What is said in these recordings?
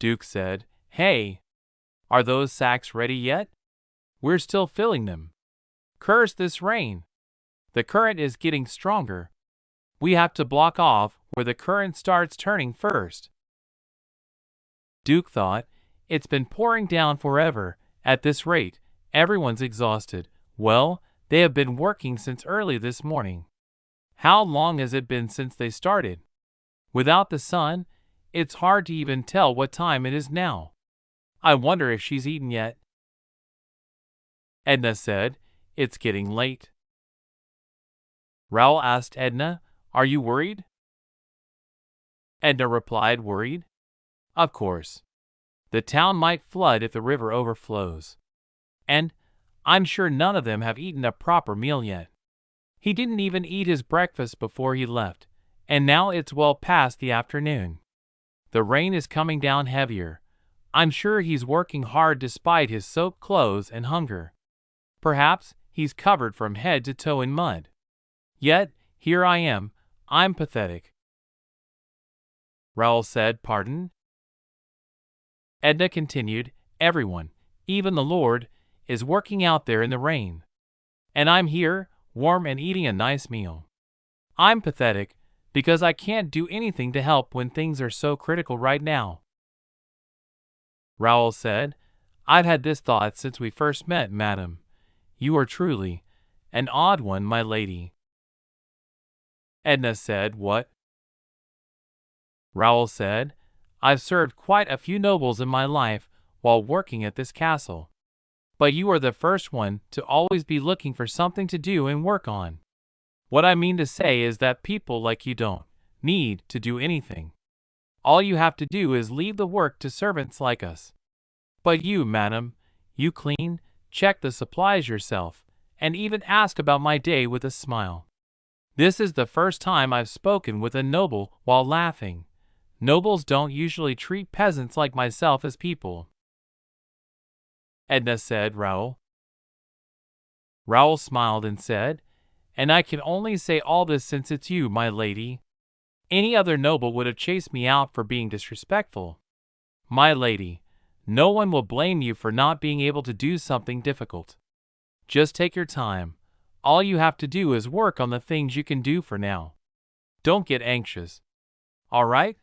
Duke said, "Hey, are those sacks ready yet? We're still filling them. Curse this rain. The current is getting stronger. We have to block off where the current starts turning first." Duke thought, "It's been pouring down forever. At this rate, everyone's exhausted. Well, they have been working since early this morning. How long has it been since they started? Without the sun, it's hard to even tell what time it is now. I wonder if she's eaten yet." Edna said, "It's getting late." Raoul asked Edna, "Are you worried?" Edna replied, "Worried? Of course. The town might flood if the river overflows. And I'm sure none of them have eaten a proper meal yet. He didn't even eat his breakfast before he left, and now it's well past the afternoon. The rain is coming down heavier. I'm sure he's working hard despite his soaked clothes and hunger. Perhaps he's covered from head to toe in mud. Yet, here I am. I'm pathetic." Raoul said, "Pardon?" Edna continued, "Everyone, even the Lord, is working out there in the rain. And I'm here, warm and eating a nice meal. I'm pathetic because I can't do anything to help when things are so critical right now." Raoul said, "I've had this thought since we first met, madam. You are truly an odd one, my lady." Edna said, "What?" Raoul said, "I've served quite a few nobles in my life while working at this castle. But you are the first one to always be looking for something to do and work on. What I mean to say is that people like you don't need to do anything. All you have to do is leave the work to servants like us. But you, madam, you clean, check the supplies yourself, and even ask about my day with a smile. This is the first time I've spoken with a noble while laughing. Nobles don't usually treat peasants like myself as people." Edna said, "Raoul." Raoul smiled and said, "And I can only say all this since it's you, my lady. Any other noble would have chased me out for being disrespectful. My lady, no one will blame you for not being able to do something difficult. Just take your time. All you have to do is work on the things you can do for now. Don't get anxious. All right?"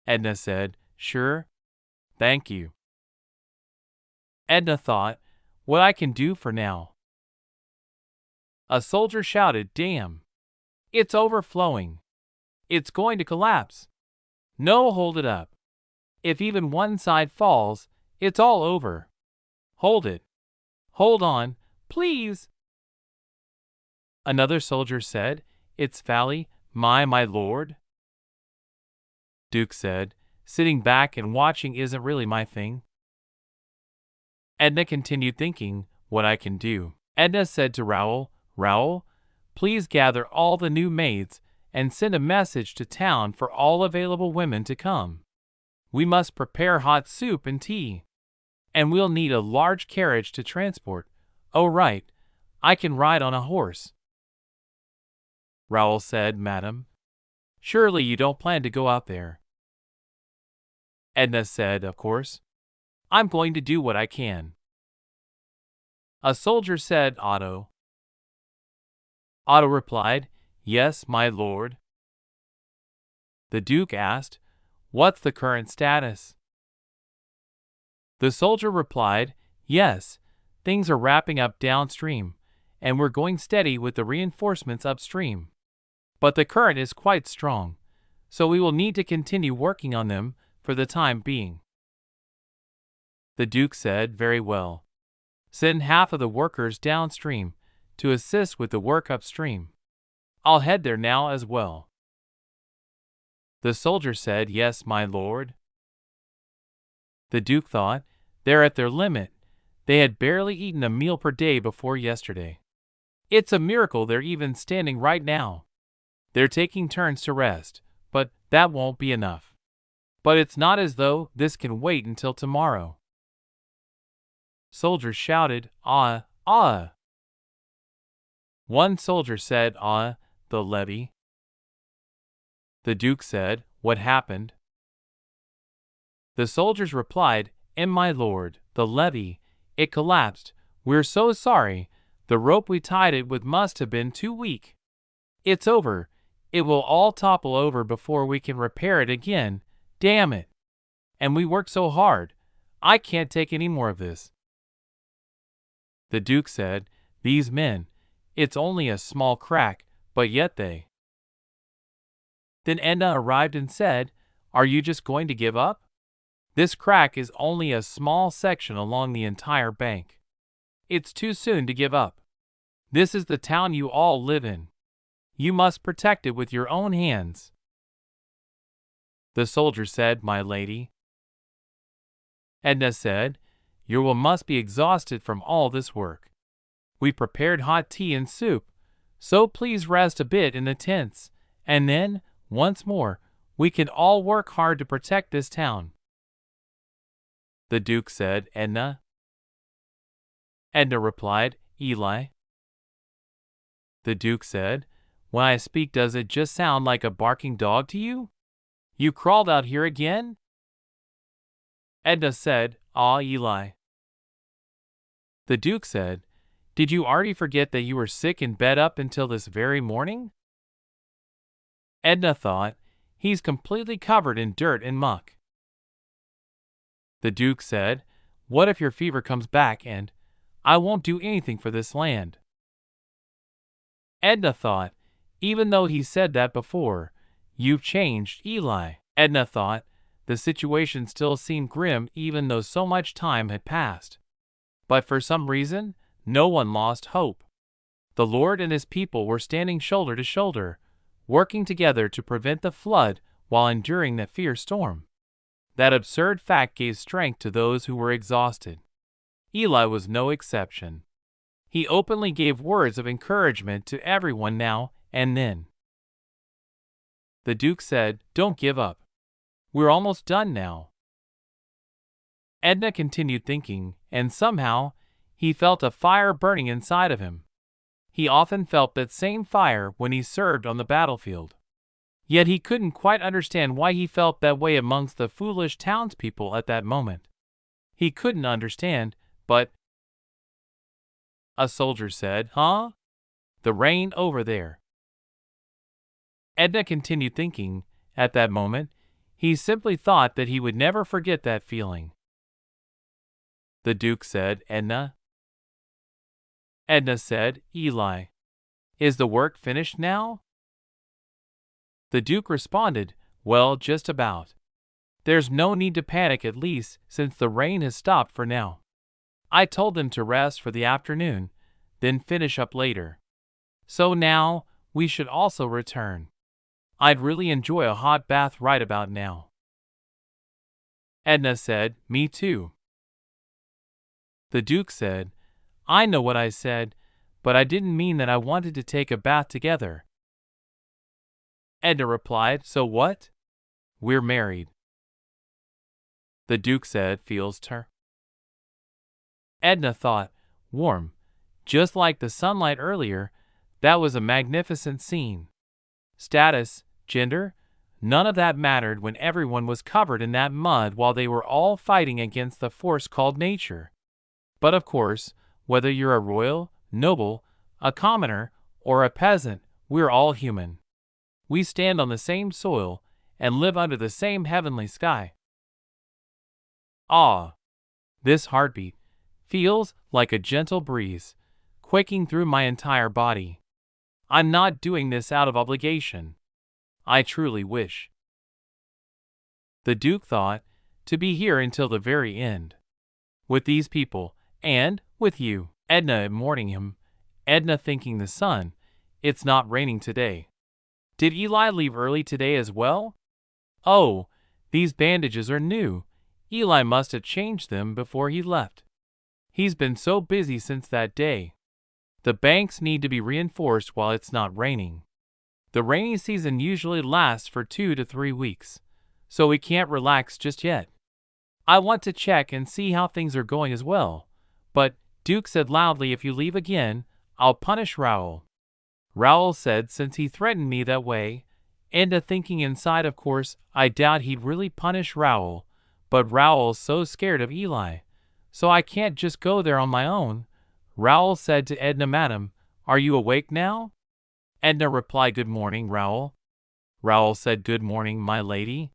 Edna said, "Sure. Thank you." Edna thought, "What I can do for now." A soldier shouted, "Damn! It's overflowing. It's going to collapse. No, hold it up. If even one side falls, it's all over. Hold it. Hold on, please." Another soldier said, "It's folly, my lord." Duke said, "Sitting back and watching isn't really my thing." Edna continued thinking, "What I can do." Edna said to Raoul, "Raoul, please gather all the new maids and send a message to town for all available women to come. We must prepare hot soup and tea. And we'll need a large carriage to transport. Oh right, I can ride on a horse." Raoul said, "Madam, surely you don't plan to go out there." Edna said, "Of course. I'm going to do what I can." A soldier said, "Otto." Otto replied, "Yes, my lord." The Duke asked, "What's the current status?" The soldier replied, "Yes, things are wrapping up downstream, and we're going steady with the reinforcements upstream. But the current is quite strong, so we will need to continue working on them for the time being." The Duke said, "Very well. Send half of the workers downstream to assist with the work upstream. I'll head there now as well." The soldier said, "Yes, my lord." The Duke thought, "They're at their limit. They had barely eaten a meal per day before yesterday. It's a miracle they're even standing right now. They're taking turns to rest, but that won't be enough. But it's not as though this can wait until tomorrow." Soldiers shouted, "Ah, ah!" One soldier said, "Ah, the levy." The Duke said, "What happened?" The soldiers replied, "And my lord, the levee, it collapsed. We're so sorry. The rope we tied it with must have been too weak. It's over. It will all topple over before we can repair it again. Damn it. And we worked so hard. I can't take any more of this." The Duke said, "These men, it's only a small crack, but yet they—" Then Edna arrived and said, "Are you just going to give up? This crack is only a small section along the entire bank. It's too soon to give up. This is the town you all live in. You must protect it with your own hands." The soldier said, "My lady." Edna said, "You must be exhausted from all this work. We prepared hot tea and soup, so please rest a bit in the tents, and then, once more, we can all work hard to protect this town." The Duke said, "Edna?" Edna replied, "Eli." The Duke said, "When I speak, does it just sound like a barking dog to you? You crawled out here again?" Edna said, "Ah, Eli." The Duke said, "Did you already forget that you were sick in bed up until this very morning?" Edna thought, "He's completely covered in dirt and muck." The Duke said, "What if your fever comes back and I won't do anything for this land?" Edna thought, "Even though he said that before, you've changed, Eli." Edna thought, the situation still seemed grim even though so much time had passed. But for some reason, no one lost hope. The Lord and his people were standing shoulder to shoulder, working together to prevent the flood while enduring that fierce storm. That absurd fact gave strength to those who were exhausted. Eli was no exception. He openly gave words of encouragement to everyone now and then. The Duke said, "Don't give up. We're almost done now." Edna continued thinking, and somehow, he felt a fire burning inside of him. He often felt that same fire when he served on the battlefield. Yet he couldn't quite understand why he felt that way amongst the foolish townspeople at that moment. He couldn't understand, but a soldier said, "Huh? The rain over there." Edna continued thinking. At that moment, he simply thought that he would never forget that feeling. The Duke said, "Edna?" Edna said, "Eli. Is the work finished now?" The Duke responded, "Well, just about. There's no need to panic, at least since the rain has stopped for now. I told them to rest for the afternoon, then finish up later. So now, we should also return. I'd really enjoy a hot bath right about now." Edna said, "Me too." The Duke said, "I know what I said, but I didn't mean that I wanted to take a bath together." Edna replied, "So what? We're married." The Duke said, "Feels her?" Edna thought, warm, just like the sunlight earlier. That was a magnificent scene. Status, gender, none of that mattered when everyone was covered in that mud while they were all fighting against the force called nature. But of course, whether you're a royal, noble, a commoner, or a peasant, we're all human. We stand on the same soil and live under the same heavenly sky. Ah! This heartbeat feels like a gentle breeze, quaking through my entire body. I'm not doing this out of obligation. I truly wish." The Duke thought, to be here until the very end. With these people, and with you, Edna mourning him, Edna thanking the sun, it's not raining today. Did Eli leave early today as well? Oh, these bandages are new. Eli must have changed them before he left. He's been so busy since that day. The banks need to be reinforced while it's not raining. The rainy season usually lasts for 2 to 3 weeks, so we can't relax just yet. I want to check and see how things are going as well, but Duke said loudly, "If you leave again, I'll punish Raoul." Raoul said, "Since he threatened me that way," Edna thinking inside, of course, I doubt he'd really punish Raoul, But Raoul's so scared of Eli, so I can't just go there on my own. Raoul said to Edna, Madam, are you awake now? Edna replied, Good morning, Raoul. Raoul said, Good morning, my lady.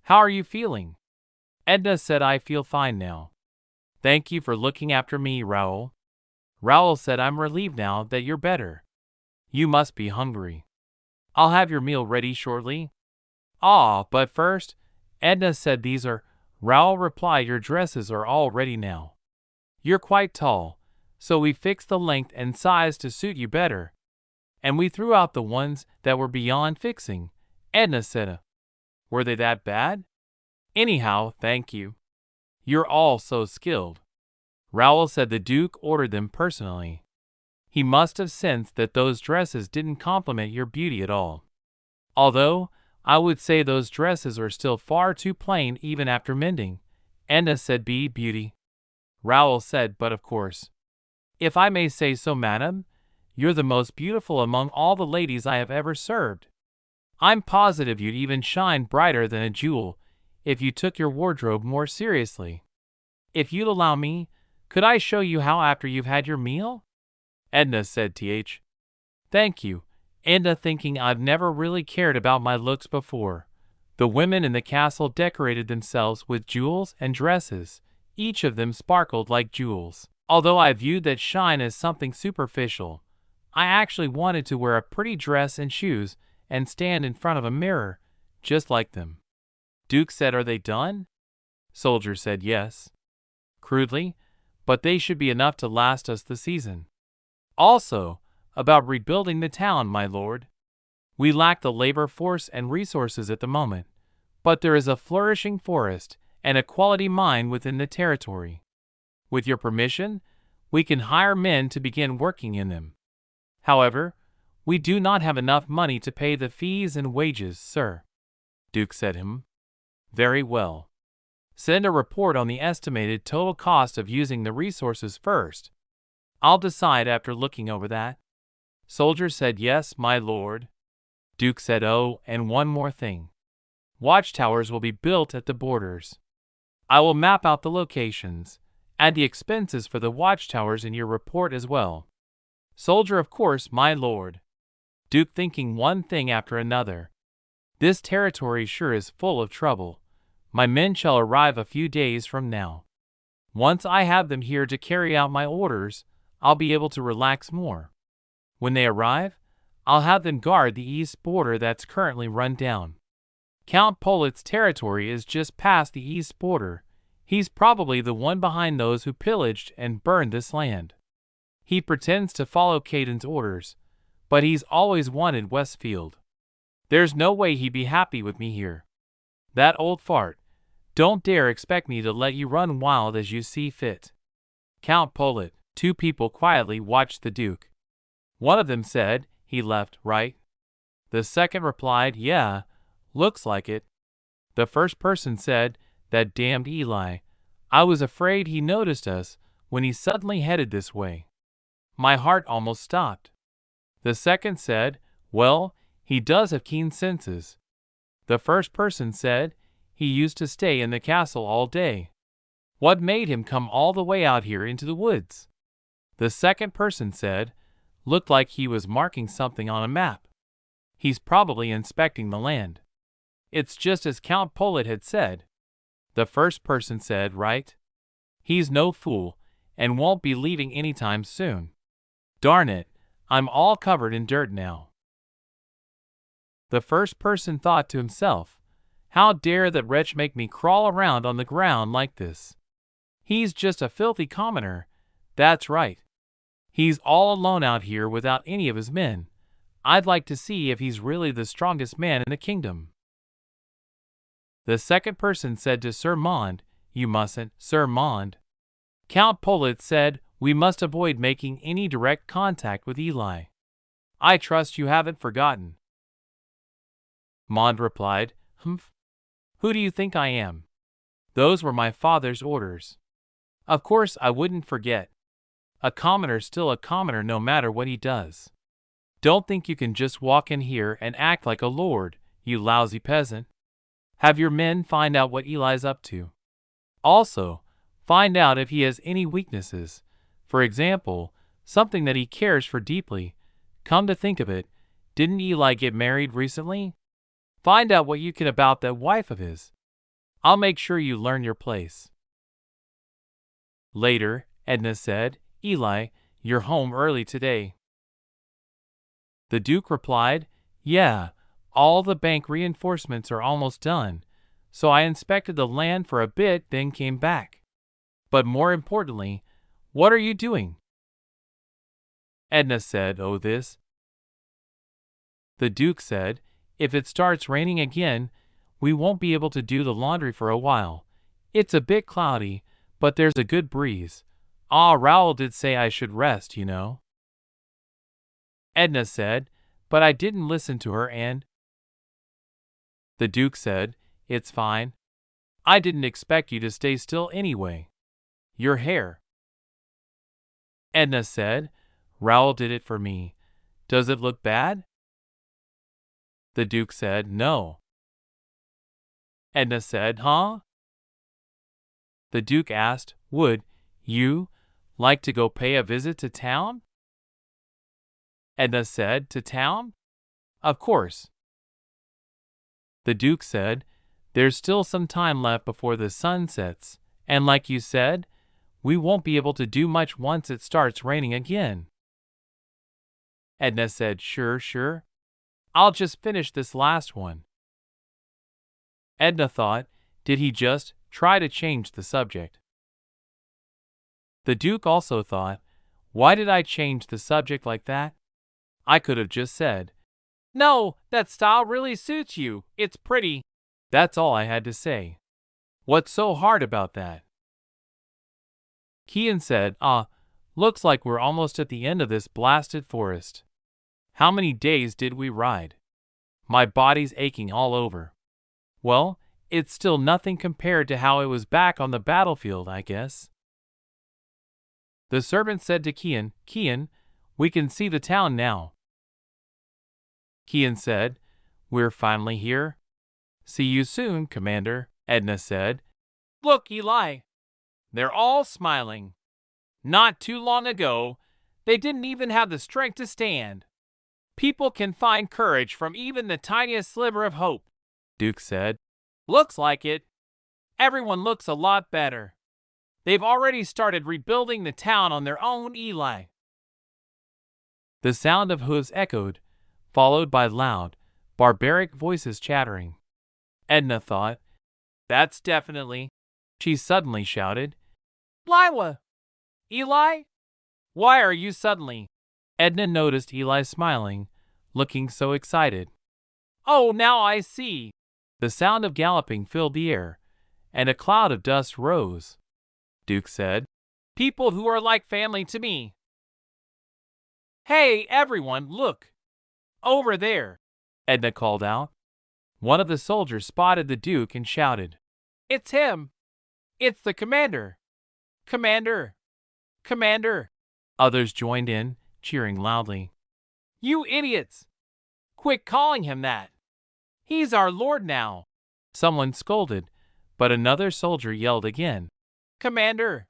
How are you feeling? Edna said, I feel fine now. Thank you for looking after me, Raoul. Raoul said, I'm relieved now that you're better. You must be hungry. I'll have your meal ready shortly. Ah, but first, Edna said, these are. Raoul replied, Your dresses are all ready now. You're quite tall, so we fixed the length and size to suit you better. And we threw out the ones that were beyond fixing. Edna said, Were they that bad? Anyhow, thank you. You're all so skilled. Raoul said the Duke ordered them personally. He must have sensed that those dresses didn't compliment your beauty at all. Although, I would say those dresses are still far too plain even after mending. Edna said, Beauty. Raoul said, But of course. If I may say so, madam, you're the most beautiful among all the ladies I have ever served. I'm positive you'd even shine brighter than a jewel if you took your wardrobe more seriously. If you'd allow me, could I show you how after you've had your meal? Edna said, Thank you. Edna, thinking I've never really cared about my looks before. The women in the castle decorated themselves with jewels and dresses. Each of them sparkled like jewels. Although I viewed that shine as something superficial, I actually wanted to wear a pretty dress and shoes and stand in front of a mirror, just like them. Duke said, Are they done? Soldier said, Yes. Crudely, but they should be enough to last us the season. Also, about rebuilding the town, my lord. We lack the labor force and resources at the moment, but there is a flourishing forest and a quality mine within the territory. With your permission, we can hire men to begin working in them. However, we do not have enough money to pay the fees and wages, sir. Duke said, Very well. Send a report on the estimated total cost of using the resources first. I'll decide after looking over that. Soldier said, Yes, my lord. Duke said, Oh, and one more thing. Watchtowers will be built at the borders. I will map out the locations, add the expenses for the watchtowers in your report as well. Soldier, of course, my lord. Duke, thinking one thing after another. This territory sure is full of trouble. My men shall arrive a few days from now. Once I have them here to carry out my orders, I'll be able to relax more. When they arrive, I'll have them guard the east border that's currently run down. Count Polit's territory is just past the east border. He's probably the one behind those who pillaged and burned this land. He pretends to follow Caden's orders, but he's always wanted Westfield. There's no way he'd be happy with me here. That old fart. Don't dare expect me to let you run wild as you see fit. Count Polit. Two people quietly watched the Duke. One of them said, He left, right? The second replied, Yeah, looks like it. The first person said, That damned Eli. I was afraid he noticed us when he suddenly headed this way. My heart almost stopped. The second said, Well, he does have keen senses. The first person said, He used to stay in the castle all day. What made him come all the way out here into the woods? The second person said, Looked like he was marking something on a map. He's probably inspecting the land. It's just as Count Polit had said. The first person said, Right? He's no fool, and won't be leaving anytime soon. Darn it, I'm all covered in dirt now. The first person thought to himself, How dare that wretch make me crawl around on the ground like this? He's just a filthy commoner. That's right. He's all alone out here without any of his men. I'd like to see if he's really the strongest man in the kingdom. The second person said to Sir Maud, You mustn't, Sir Maud. Count Polit said, We must avoid making any direct contact with Eli. I trust you haven't forgotten. Maud replied, Humph. Who do you think I am? Those were my father's orders. Of course I wouldn't forget. A commoner's still a commoner no matter what he does. Don't think you can just walk in here and act like a lord, you lousy peasant. Have your men find out what Eli's up to. Also, find out if he has any weaknesses. For example, something that he cares for deeply. Come to think of it, didn't Eli get married recently? Find out what you can about that wife of his. I'll make sure you learn your place. Later, Edna said, Eli, you're home early today. The Duke replied, Yeah, all the bank reinforcements are almost done, so I inspected the land for a bit, then came back. But more importantly, what are you doing? Edna said, Oh, this. The Duke said, If it starts raining again, we won't be able to do the laundry for a while. It's a bit cloudy, but there's a good breeze. Raoul did say I should rest, you know. Edna said, But I didn't listen to her and… The Duke said, It's fine. I didn't expect you to stay still anyway. Your hair. Edna said, Raoul did it for me. Does it look bad? The Duke said, No. Edna said, Huh? The Duke asked, Would you like to go pay a visit to town? Edna said, To town? Of course. The Duke said, There's still some time left before the sun sets, and like you said, we won't be able to do much once it starts raining again. Edna said, Sure. I'll just finish this last one. Edna thought, Did he just try to change the subject? The Duke also thought, Why did I change the subject like that? I could have just said, No, that style really suits you. It's pretty. That's all I had to say. What's so hard about that? Kian said, Looks like we're almost at the end of this blasted forest. How many days did we ride? My body's aching all over. Well, it's still nothing compared to how it was back on the battlefield, I guess. The servant said to Kian, we can see the town now. Kian said, We're finally here. See you soon, Commander, Edna said. Look, Eli. They're all smiling. Not too long ago, they didn't even have the strength to stand. People can find courage from even the tiniest sliver of hope, Duke said. Looks like it. Everyone looks a lot better. They've already started rebuilding the town on their own, Eli. The sound of hooves echoed, followed by loud, barbaric voices chattering. Edna thought, That's definitely… She suddenly shouted, Lila! Eli? Why are you suddenly… Edna noticed Eli smiling, looking so excited. Oh, now I see. The sound of galloping filled the air, and a cloud of dust rose. Duke said, People who are like family to me. Hey, everyone, look! Over there! Edna called out. One of the soldiers spotted the Duke and shouted, It's him! It's the commander! Commander! Commander! Others joined in, cheering loudly. You idiots! Quit calling him that! He's our lord now! Someone scolded, but another soldier yelled again, Commander!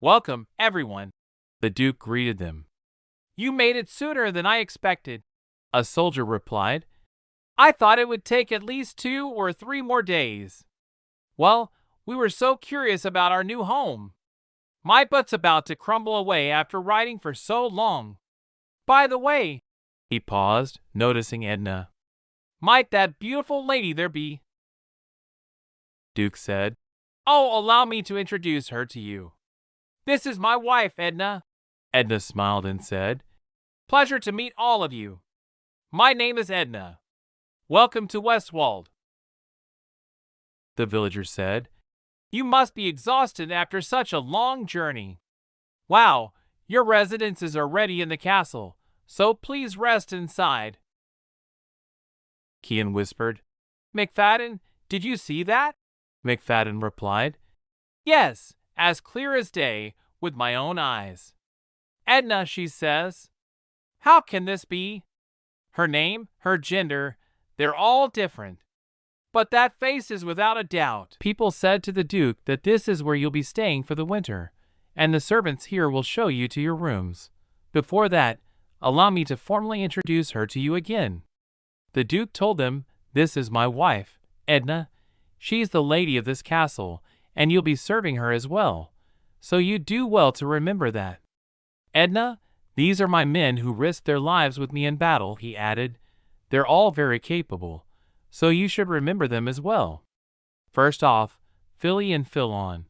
Welcome, everyone, the Duke greeted them. You made it sooner than I expected, a soldier replied. I thought it would take at least 2 or 3 more days. Well, we were so curious about our new home. My butt's about to crumble away after riding for so long. By the way, he paused, noticing Edna. Might that beautiful lady there be? Duke said, Oh, allow me to introduce her to you. This is my wife, Edna. Edna smiled and said, Pleasure to meet all of you. My name is Edna. Welcome to Westwald. The villager said, You must be exhausted after such a long journey. Wow, your residences are ready in the castle, so please rest inside. Kian whispered, McFadden, did you see that? McFadden replied, Yes, as clear as day, with my own eyes. Edna, she says. How can this be? Her name, her gender, they're all different. But that face is without a doubt. People said to the Duke that this is where you'll be staying for the winter, and the servants here will show you to your rooms. Before that, allow me to formally introduce her to you again. The Duke told them, "This is my wife, Edna. She's the lady of this castle, and you'll be serving her as well. So you do well to remember that. Edna, these are my men who risked their lives with me in battle," he added. "They're all very capable, so you should remember them as well. First off, Philly and Philon.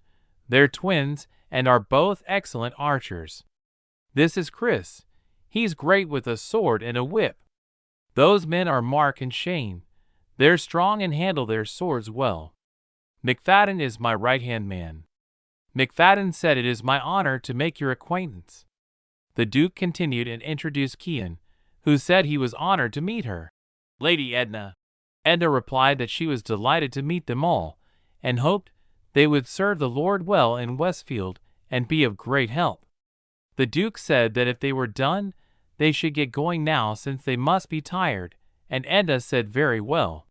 They're twins and are both excellent archers. This is Chris. He's great with a sword and a whip. Those men are Mark and Shane. They're strong and handle their swords well. McFadden is my right-hand man." McFadden said, "It is my honor to make your acquaintance." The Duke continued and introduced Kian, who said he was honored to meet her. Lady Edna. Edna replied that she was delighted to meet them all, and hoped they would serve the Lord well in Westfield and be of great help. The Duke said that if they were done, they should get going now since they must be tired, and Edna said very well.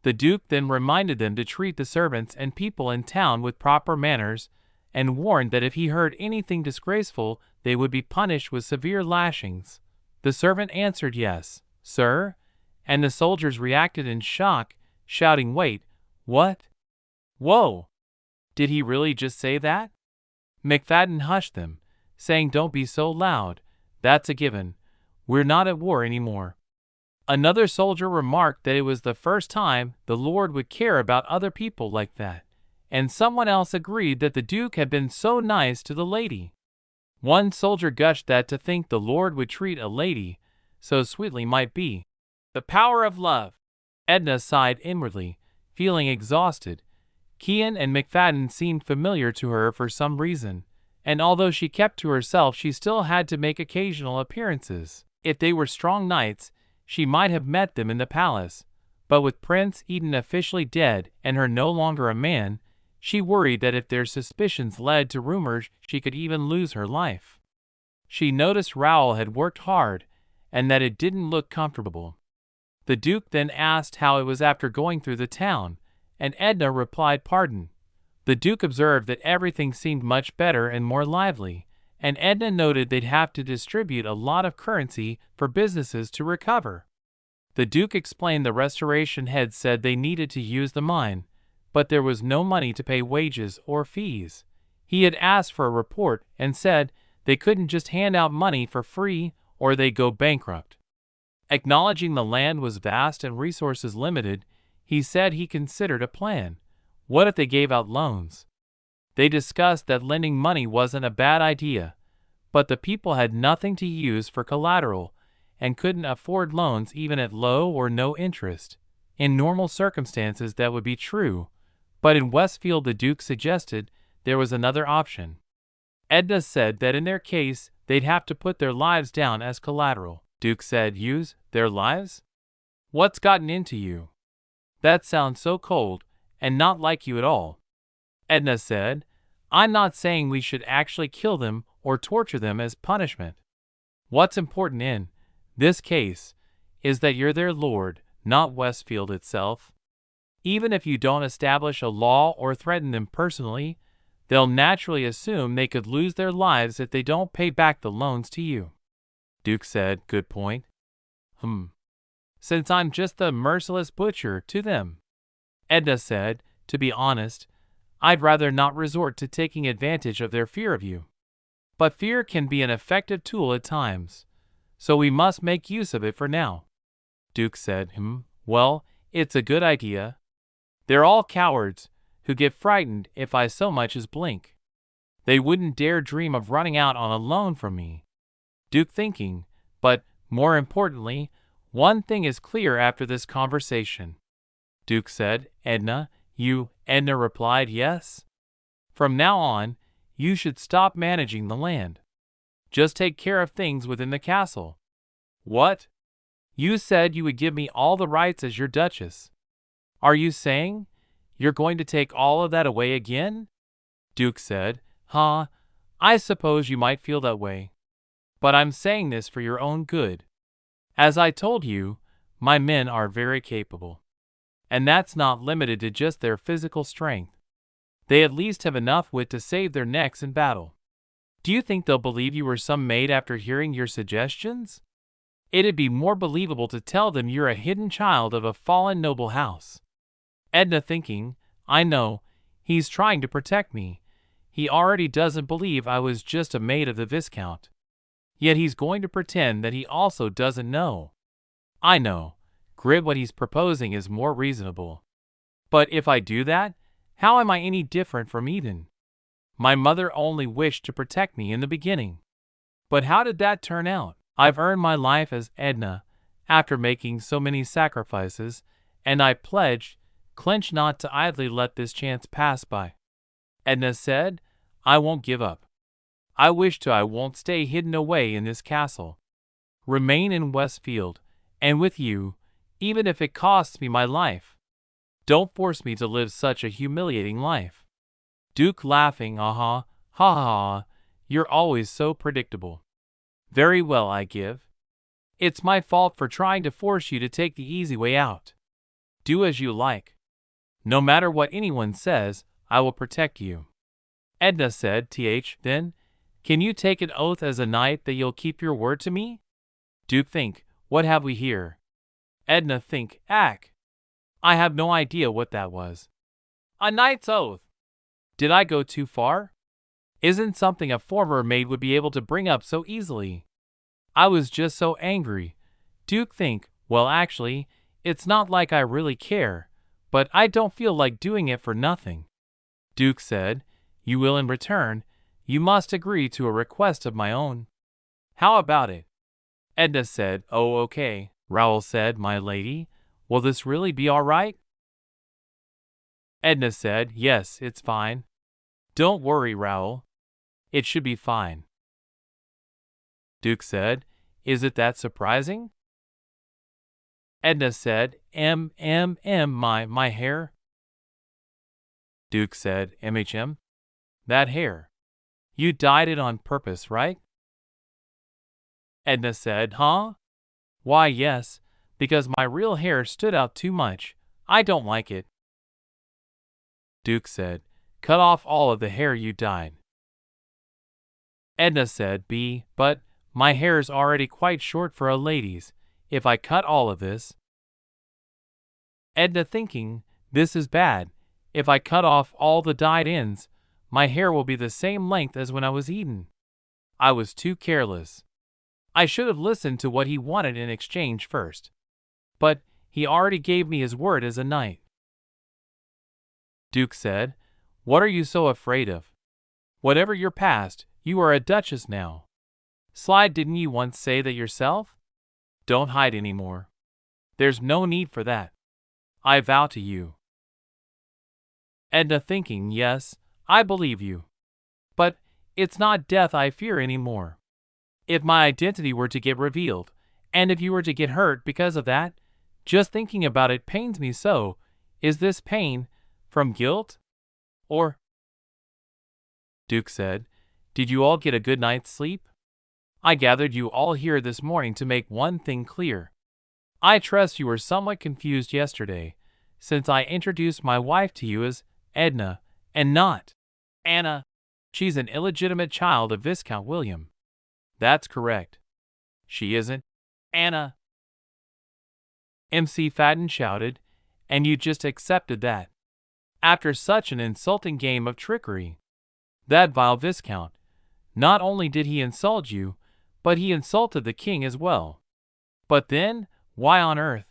The Duke then reminded them to treat the servants and people in town with proper manners, and warned that if he heard anything disgraceful, they would be punished with severe lashings. The servant answered, "Yes, sir," and the soldiers reacted in shock, shouting, "Wait, what? Whoa! Did he really just say that?" McFadden hushed them, saying, "Don't be so loud. That's a given. We're not at war anymore." Another soldier remarked that it was the first time the Lord would care about other people like that, and someone else agreed that the Duke had been so nice to the lady. One soldier gushed that to think the Lord would treat a lady so sweetly might be the power of love. Edna sighed inwardly, feeling exhausted. Kian and McFadden seemed familiar to her for some reason, and although she kept to herself, she still had to make occasional appearances. If they were strong knights, she might have met them in the palace, but with Prince Eden officially dead and her no longer a man, she worried that if their suspicions led to rumors, she could even lose her life. She noticed Raoul had worked hard, and that it didn't look comfortable. The Duke then asked how it was after going through the town, and Edna replied, "Pardon." The Duke observed that everything seemed much better and more lively, and Edna noted they'd have to distribute a lot of currency for businesses to recover. The Duke explained the restoration head said they needed to use the mine, but there was no money to pay wages or fees. He had asked for a report and said they couldn't just hand out money for free or they'd go bankrupt. Acknowledging the land was vast and resources limited, he said he considered a plan. What if they gave out loans? They discussed that lending money wasn't a bad idea, but the people had nothing to use for collateral and couldn't afford loans even at low or no interest. In normal circumstances that would be true, but in Westfield the Duke suggested there was another option. Edna said that in their case they'd have to put their lives down as collateral. Duke said, "Use their lives? What's gotten into you? That sounds so cold and not like you at all." Edna said, "I'm not saying we should actually kill them or torture them as punishment. What's important in this case is that you're their lord, not Westfield itself. Even if you don't establish a law or threaten them personally, they'll naturally assume they could lose their lives if they don't pay back the loans to you." Duke said, "Good point. Since I'm just the merciless butcher to them." Edna said, "To be honest, I'd rather not resort to taking advantage of their fear of you. But fear can be an effective tool at times, so we must make use of it for now." Duke said, "Well, it's a good idea. They're all cowards who get frightened if I so much as blink. They wouldn't dare dream of running out on a loan from me." Duke thinking, but, more importantly, one thing is clear after this conversation. Duke said, "Edna, you..." Edna replied, "Yes. From now on, you should stop managing the land. Just take care of things within the castle." "What? You said you would give me all the rights as your duchess. Are you saying you're going to take all of that away again?" Duke said, I suppose you might feel that way. But I'm saying this for your own good. As I told you, my men are very capable. And that's not limited to just their physical strength. They at least have enough wit to save their necks in battle. Do you think they'll believe you were some maid after hearing your suggestions? It'd be more believable to tell them you're a hidden child of a fallen noble house. Edna thinking, I know, he's trying to protect me. He already doesn't believe I was just a maid of the Viscount. Yet he's going to pretend that he also doesn't know. I know, Grid, what he's proposing is more reasonable. But if I do that, how am I any different from Eden? My mother only wished to protect me in the beginning. But how did that turn out? I've earned my life as Edna, after making so many sacrifices, and I clench not to idly let this chance pass by. Edna said, I won't give up. I won't stay hidden away in this castle. Remain in Westfield, and with you, even if it costs me my life. Don't force me to live such a humiliating life. Duke laughing, ha ha, you're always so predictable. Very well, I give. It's my fault for trying to force you to take the easy way out. Do as you like. No matter what anyone says, I will protect you. Edna said, then, can you take an oath as a knight that you'll keep your word to me? Duke think, what have we here? Edna think, ack. I have no idea what that was. A knight's oath. Did I go too far? Isn't something a former maid would be able to bring up so easily. I was just so angry. Duke think, well actually, it's not like I really care, but I don't feel like doing it for nothing. Duke said, you will in return, you must agree to a request of my own. How about it? Edna said, oh okay. Raoul said, my lady, will this really be all right? Edna said, yes, it's fine. Don't worry, Raoul. It should be fine. Duke said, is it that surprising? Edna said, my hair. Duke said, that hair. You dyed it on purpose, right? Edna said, huh? Why, yes, because my real hair stood out too much. I don't like it. Duke said, cut off all of the hair you dyed. Edna said, but my hair's already quite short for a lady's, if I cut all of this. Edna thinking, this is bad. If I cut off all the dyed ends, my hair will be the same length as when I was eaten. I was too careless. I should have listened to what he wanted in exchange first. But he already gave me his word as a knight. Duke said, what are you so afraid of? Whatever your past, you are a duchess now. Slide, didn't you once say that yourself? Don't hide anymore. There's no need for that. I vow to you. Edna thinking, yes, I believe you. But it's not death I fear anymore. If my identity were to get revealed, and if you were to get hurt because of that, just thinking about it pains me so. Is this pain from guilt? Or? Duke said, did you all get a good night's sleep? I gathered you all here this morning to make one thing clear. I trust you were somewhat confused yesterday, since I introduced my wife to you as Edna, and not Anna. She's an illegitimate child of Viscount William. That's correct. She isn't Anna. MC Fadden shouted, and you just accepted that. After such an insulting game of trickery. That vile Viscount, not only did he insult you, but he insulted the king as well. But then, why on earth?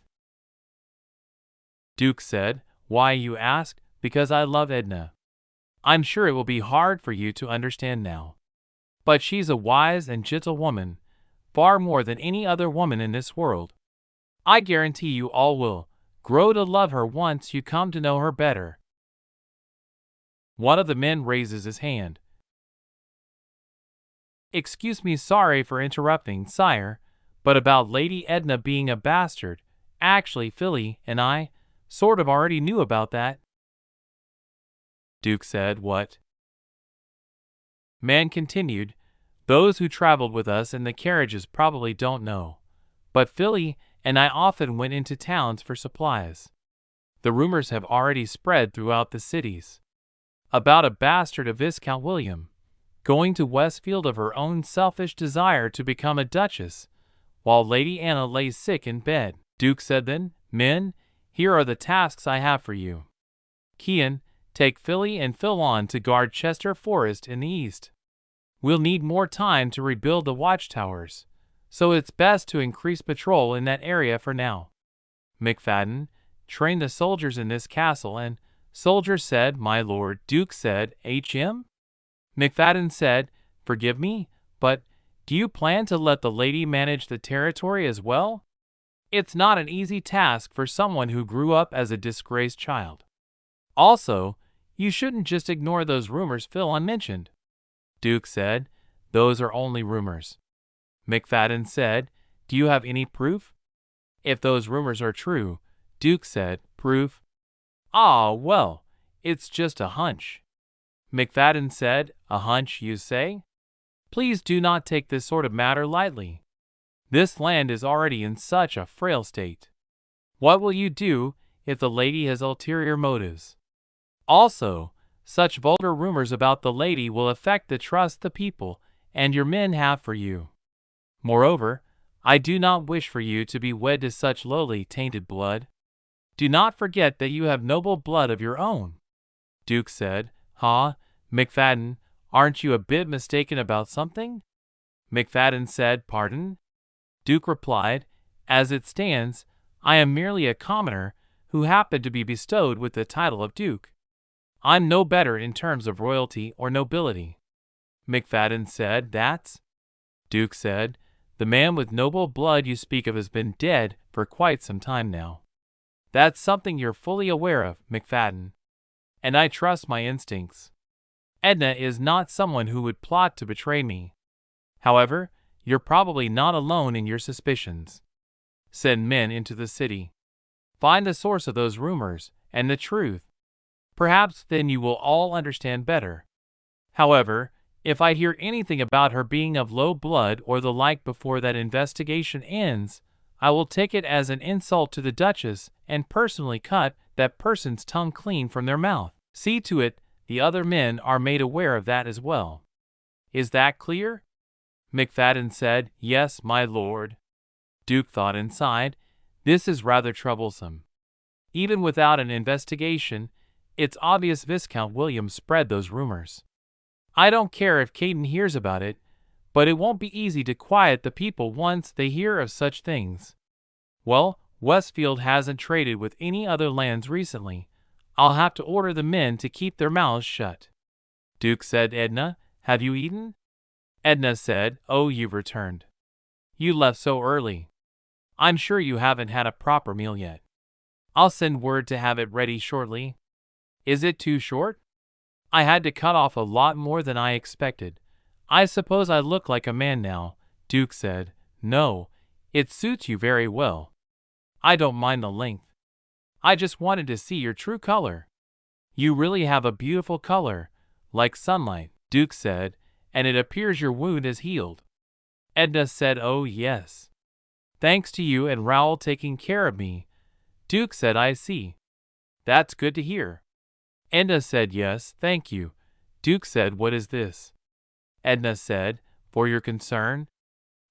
Duke said, why, you ask? Because I love Edna. I'm sure it will be hard for you to understand now. But she's a wise and gentle woman, far more than any other woman in this world. I guarantee you all will grow to love her once you come to know her better. One of the men raises his hand. Excuse me, sorry for interrupting, sire, but about Lady Edna being a bastard, actually Philly and I sort of already knew about that. Duke said, what? Man continued, those who traveled with us in the carriages probably don't know, but Philly and I often went into towns for supplies. The rumors have already spread throughout the cities about a bastard of Viscount William going to Westfield of her own selfish desire to become a duchess, while Lady Anna lay sick in bed. Duke said then, "Men, here are the tasks I have for you. Cian, take Philly and Phil on to guard Chester Forest in the east. We'll need more time to rebuild the watchtowers, so it's best to increase patrol in that area for now. McFadden, train the soldiers in this castle," and soldier said, "My lord." Duke said, "H.M.?" McFadden said, "Forgive me, but do you plan to let the lady manage the territory as well? It's not an easy task for someone who grew up as a disgraced child. Also, you shouldn't just ignore those rumors Phil mentioned." Duke said, "Those are only rumors." McFadden said, "Do you have any proof?" "If those rumors are true," Duke said, "proof? Ah, well, it's just a hunch." McFadden said, "A hunch, you say? Please do not take this sort of matter lightly. This land is already in such a frail state. What will you do if the lady has ulterior motives? Also, such vulgar rumors about the lady will affect the trust the people and your men have for you. Moreover, I do not wish for you to be wed to such lowly tainted blood. Do not forget that you have noble blood of your own." Duke said, McFadden, aren't you a bit mistaken about something?" McFadden said, "Pardon?" Duke replied, "As it stands, I am merely a commoner who happened to be bestowed with the title of Duke. I'm no better in terms of royalty or nobility." McFadden said, "That's—" Duke said, "The man with noble blood you speak of has been dead for quite some time now. That's something you're fully aware of, McFadden. And I trust my instincts. Edna is not someone who would plot to betray me. However, you're probably not alone in your suspicions. Send men into the city. Find the source of those rumors and the truth. Perhaps then you will all understand better. However, if I hear anything about her being of low blood or the like before that investigation ends, I will take it as an insult to the Duchess and personally cut that person's tongue clean from their mouth. See to it the other men are made aware of that as well. Is that clear?" McFadden said, "Yes, my lord." Duke thought inside, "This is rather troublesome. Even without an investigation, it's obvious Viscount William spread those rumors. I don't care if Caden hears about it, but it won't be easy to quiet the people once they hear of such things. Well, Westfield hasn't traded with any other lands recently. I'll have to order the men to keep their mouths shut." Duke said, "Edna, have you eaten?" Edna said, "Oh, you've returned. You left so early. I'm sure you haven't had a proper meal yet. I'll send word to have it ready shortly." "Is it too short? I had to cut off a lot more than I expected. I suppose I look like a man now," Duke said. "No, it suits you very well. I don't mind the length. I just wanted to see your true color." "You really have a beautiful color, like sunlight," Duke said, "and it appears your wound is healed." Edna said, "Oh, yes. Thanks to you and Raoul taking care of me." Duke said, "I see. That's good to hear." Edna said, "Yes, thank you." Duke said, "What is this?" Edna said, "For your concern."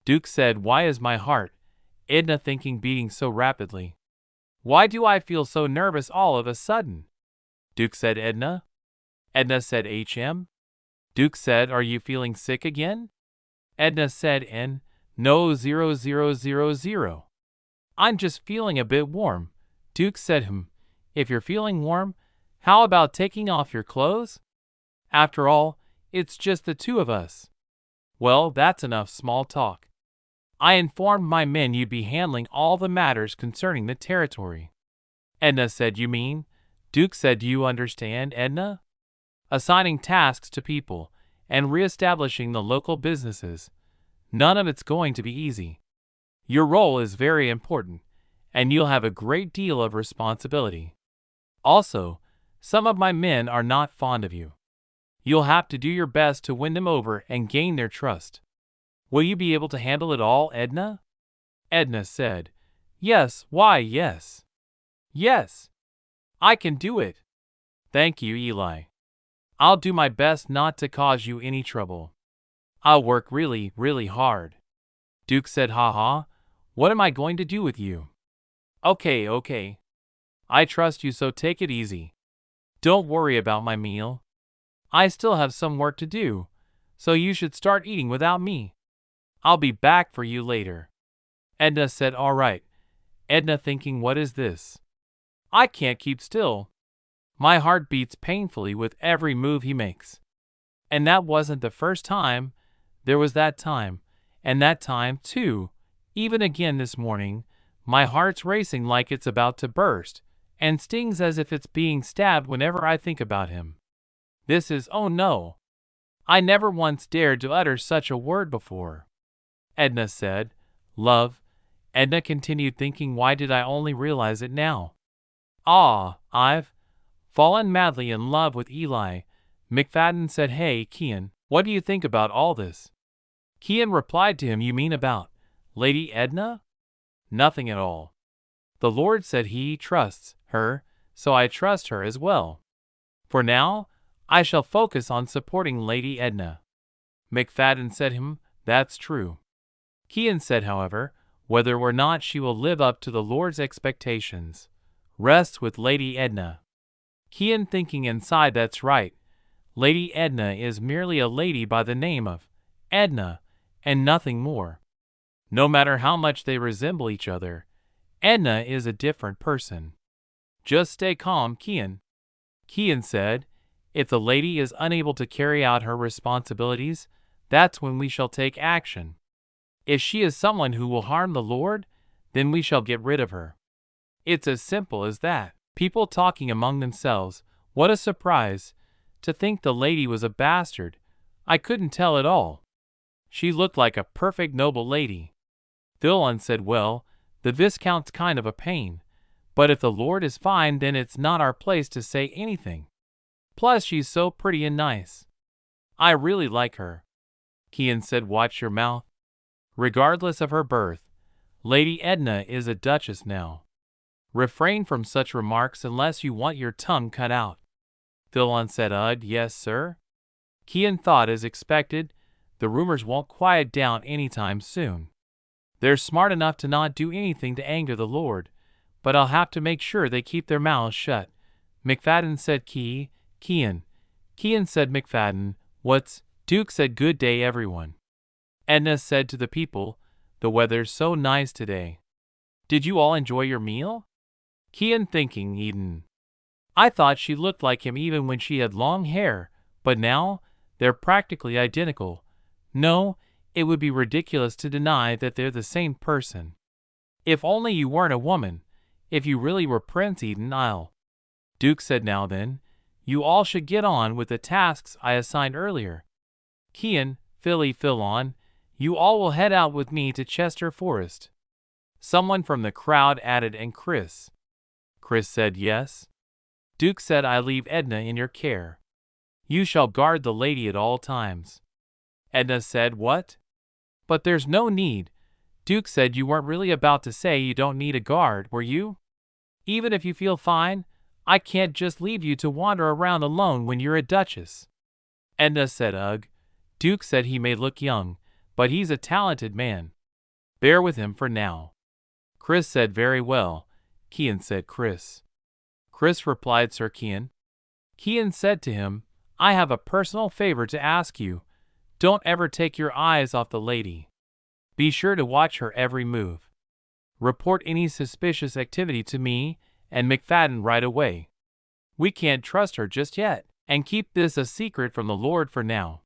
Duke said, "Why is my heart," Edna thinking, "beating so rapidly? Why do I feel so nervous all of a sudden?" Duke said, "Edna?" Edna said, "H.M.?" Duke said, "Are you feeling sick again?" Edna said, "No, 0000. I'm just feeling a bit warm." Duke said, If you're feeling warm, how about taking off your clothes? After all, it's just the two of us." "Well, that's enough small talk. I informed my men you'd be handling all the matters concerning the territory." Edna said, "You mean?" Duke said, "Do you understand, Edna? Assigning tasks to people and reestablishing the local businesses. None of it's going to be easy. Your role is very important, and you'll have a great deal of responsibility. Also, some of my men are not fond of you. You'll have to do your best to win them over and gain their trust. Will you be able to handle it all, Edna?" Edna said, "Yes, why yes. Yes. I can do it. Thank you, Eli. I'll do my best not to cause you any trouble. I'll work really, really hard. Duke said, ha. What am I going to do with you? Okay. I trust you, so take it easy. Don't worry about my meal. I still have some work to do, so you should start eating without me. I'll be back for you later. Edna said, all right. Edna thinking, what is this? I can't keep still. My heart beats painfully with every move he makes. And that wasn't the first time. There was that time, and that time too. Even again this morning, my heart's racing like it's about to burst, and stings as if it's being stabbed whenever I think about him. This is, oh no. I never once dared to utter such a word before. Edna said, love. Edna continued thinking, why did I only realize it now? I've fallen madly in love with Eli. McFadden said, hey, Kian, what do you think about all this? Kian replied to him, you mean about Lady Edna? Nothing at all. The Lord said he trusts her, so I trust her as well. For now, I shall focus on supporting Lady Edna. McFadden said, that's true. Kian said, however, whether or not she will live up to the Lord's expectations rests with Lady Edna. Kian thinking inside, that's right. Lady Edna is merely a lady by the name of Edna, and nothing more. No matter how much they resemble each other, Edna is a different person. Just stay calm, Kian. Kian said, if the lady is unable to carry out her responsibilities, that's when we shall take action. If she is someone who will harm the Lord, then we shall get rid of her. It's as simple as that. People talking among themselves, what a surprise. To think the lady was a bastard. I couldn't tell at all. She looked like a perfect noble lady. Thilon said, well, the Viscount's kind of a pain, but if the Lord is fine, then it's not our place to say anything. Plus she's so pretty and nice. I really like her. Kian said, watch your mouth. Regardless of her birth, Lady Edna is a duchess now. Refrain from such remarks unless you want your tongue cut out. Thilon said, yes, sir. Kian thought, as expected, the rumors won't quiet down anytime soon. They're smart enough to not do anything to anger the Lord, but I'll have to make sure they keep their mouths shut. McFadden said, Kian. Kian said, McFadden, what's? Duke said, good day, everyone. Edna said to the people, the weather's so nice today. Did you all enjoy your meal? Kian thinking, Eden. I thought she looked like him even when she had long hair, but now they're practically identical. No, it would be ridiculous to deny that they're the same person. If only you weren't a woman. If you really were Prince Eden, Duke said, now then, you all should get on with the tasks I assigned earlier. Kian, Philon, you all will head out with me to Chester Forest. Someone from the crowd added, and Chris. Chris said, yes. Duke said, I leave Edna in your care. You shall guard the lady at all times. Edna said, what? But there's no need. Duke said, you weren't really about to say you don't need a guard, were you? Even if you feel fine, I can't just leave you to wander around alone when you're a duchess. Edna said, ugh. Duke said, he may look young, but he's a talented man. Bear with him for now. Chris said, very well. Kian said, Chris. Chris replied, Sir Kian. Kian said to him, I have a personal favor to ask you. Don't ever take your eyes off the lady. Be sure to watch her every move. Report any suspicious activity to me and McFadden right away. We can't trust her just yet, and keep this a secret from the Lord for now.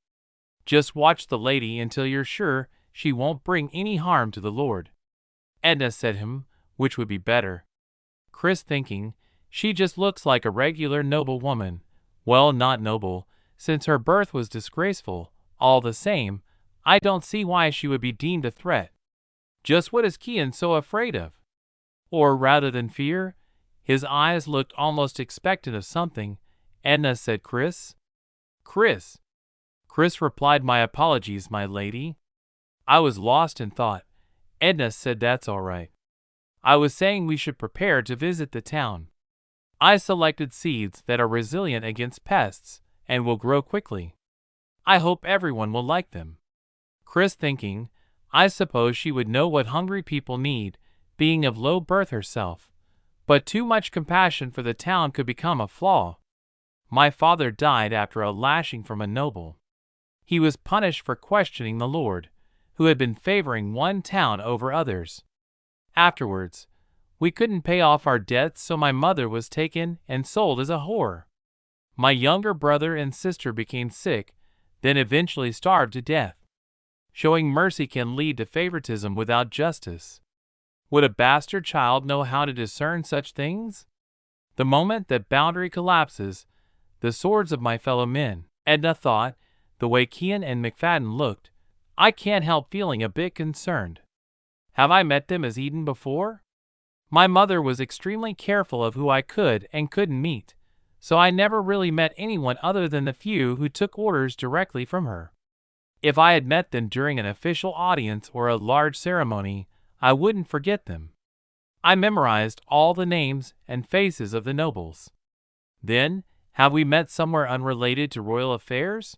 Just watch the lady until you're sure she won't bring any harm to the Lord. Edna said, which would be better? Chris thinking, she just looks like a regular noble woman. Well, not noble, since her birth was disgraceful. All the same, I don't see why she would be deemed a threat. Just what is Kian so afraid of? Or rather than fear? His eyes looked almost expectant of something. Edna said, Chris? Chris. Chris replied, my apologies, my lady. I was lost in thought. Edna said, that's all right. I was saying we should prepare to visit the town. I selected seeds that are resilient against pests and will grow quickly. I hope everyone will like them. Chris thinking, I suppose she would know what hungry people need, being of low birth herself. But too much compassion for the town could become a flaw. My father died after a lashing from a noble. He was punished for questioning the Lord, who had been favoring one town over others. Afterwards, we couldn't pay off our debts, so my mother was taken and sold as a whore. My younger brother and sister became sick, then eventually starved to death. Showing mercy can lead to favoritism without justice. Would a bastard child know how to discern such things? The moment that boundary collapses, the swords of my fellow men, Edna thought, the way Kian and McFadden looked, I can't help feeling a bit concerned. Have I met them as Eden before? My mother was extremely careful of who I could and couldn't meet, so I never really met anyone other than the few who took orders directly from her. If I had met them during an official audience or a large ceremony, I wouldn't forget them. I memorized all the names and faces of the nobles. Then, have we met somewhere unrelated to royal affairs?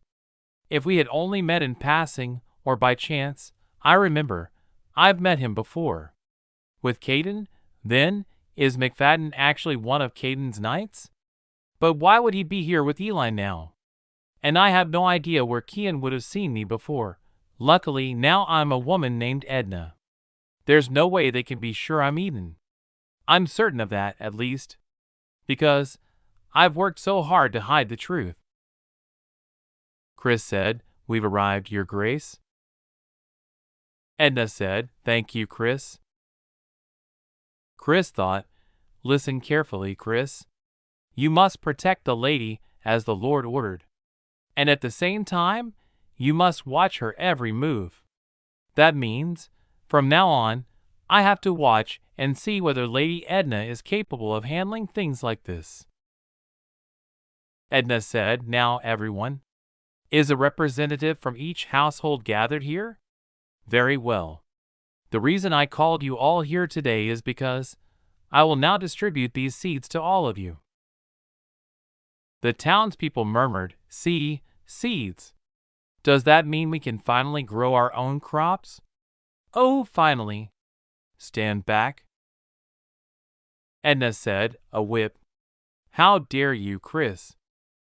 If we had only met in passing or by chance, I remember, I've met him before. With Caden, then, is McFadden actually one of Caden's knights? But why would he be here with Eli now? And I have no idea where Kian would have seen me before. Luckily, now I'm a woman named Edna. There's no way they can be sure I'm Eden. I'm certain of that, at least. Because I've worked so hard to hide the truth. Chris said, We've arrived, Your Grace. Edna said, Thank you, Chris. Chris thought, Listen carefully, Chris. You must protect the lady as the Lord ordered. And at the same time, you must watch her every move. That means, from now on, I have to watch and see whether Lady Edna is capable of handling things like this. Edna said, Now, everyone. Is a representative from each household gathered here? Very well. The reason I called you all here today is because I will now distribute these seeds to all of you. The townspeople murmured, See, seeds. Does that mean we can finally grow our own crops? Oh, finally. Stand back. Edna said, A whip. How dare you, Chris?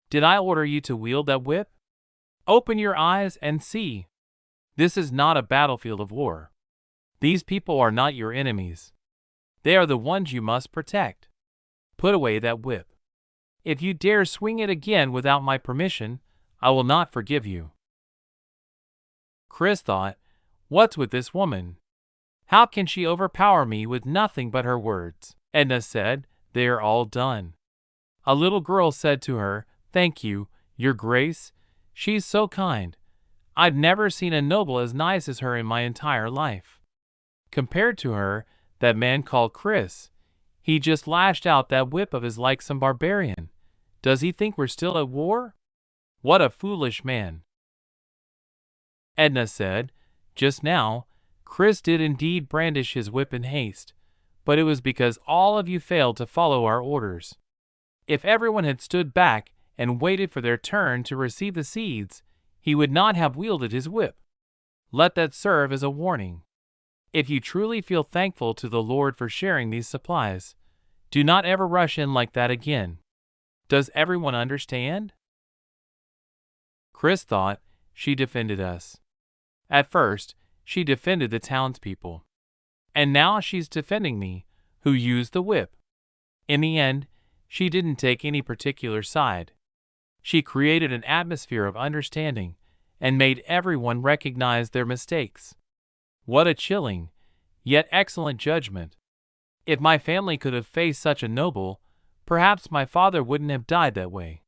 Did I order you to wield that whip? Open your eyes and see. This is not a battlefield of war. These people are not your enemies. They are the ones you must protect. Put away that whip. If you dare swing it again without my permission, I will not forgive you. Chris thought, What's with this woman? How can she overpower me with nothing but her words? Edna said, They are all done. A little girl said to her, Thank you, Your Grace. She's so kind. I've never seen a noble as nice as her in my entire life. Compared to her, that man called Chris, he just lashed out that whip of his like some barbarian. Does he think we're still at war? What a foolish man. Edna said, Just now, Chris did indeed brandish his whip in haste, but it was because all of you failed to follow our orders. If everyone had stood back and waited for their turn to receive the seeds, he would not have wielded his whip. Let that serve as a warning. If you truly feel thankful to the Lord for sharing these supplies, do not ever rush in like that again. Does everyone understand? Chris thought she defended us. At first, she defended the townspeople. And now she's defending me, who used the whip. In the end, she didn't take any particular side. She created an atmosphere of understanding and made everyone recognize their mistakes. What a chilling, yet excellent judgment. If my family could have faced such a noble, perhaps my father wouldn't have died that way.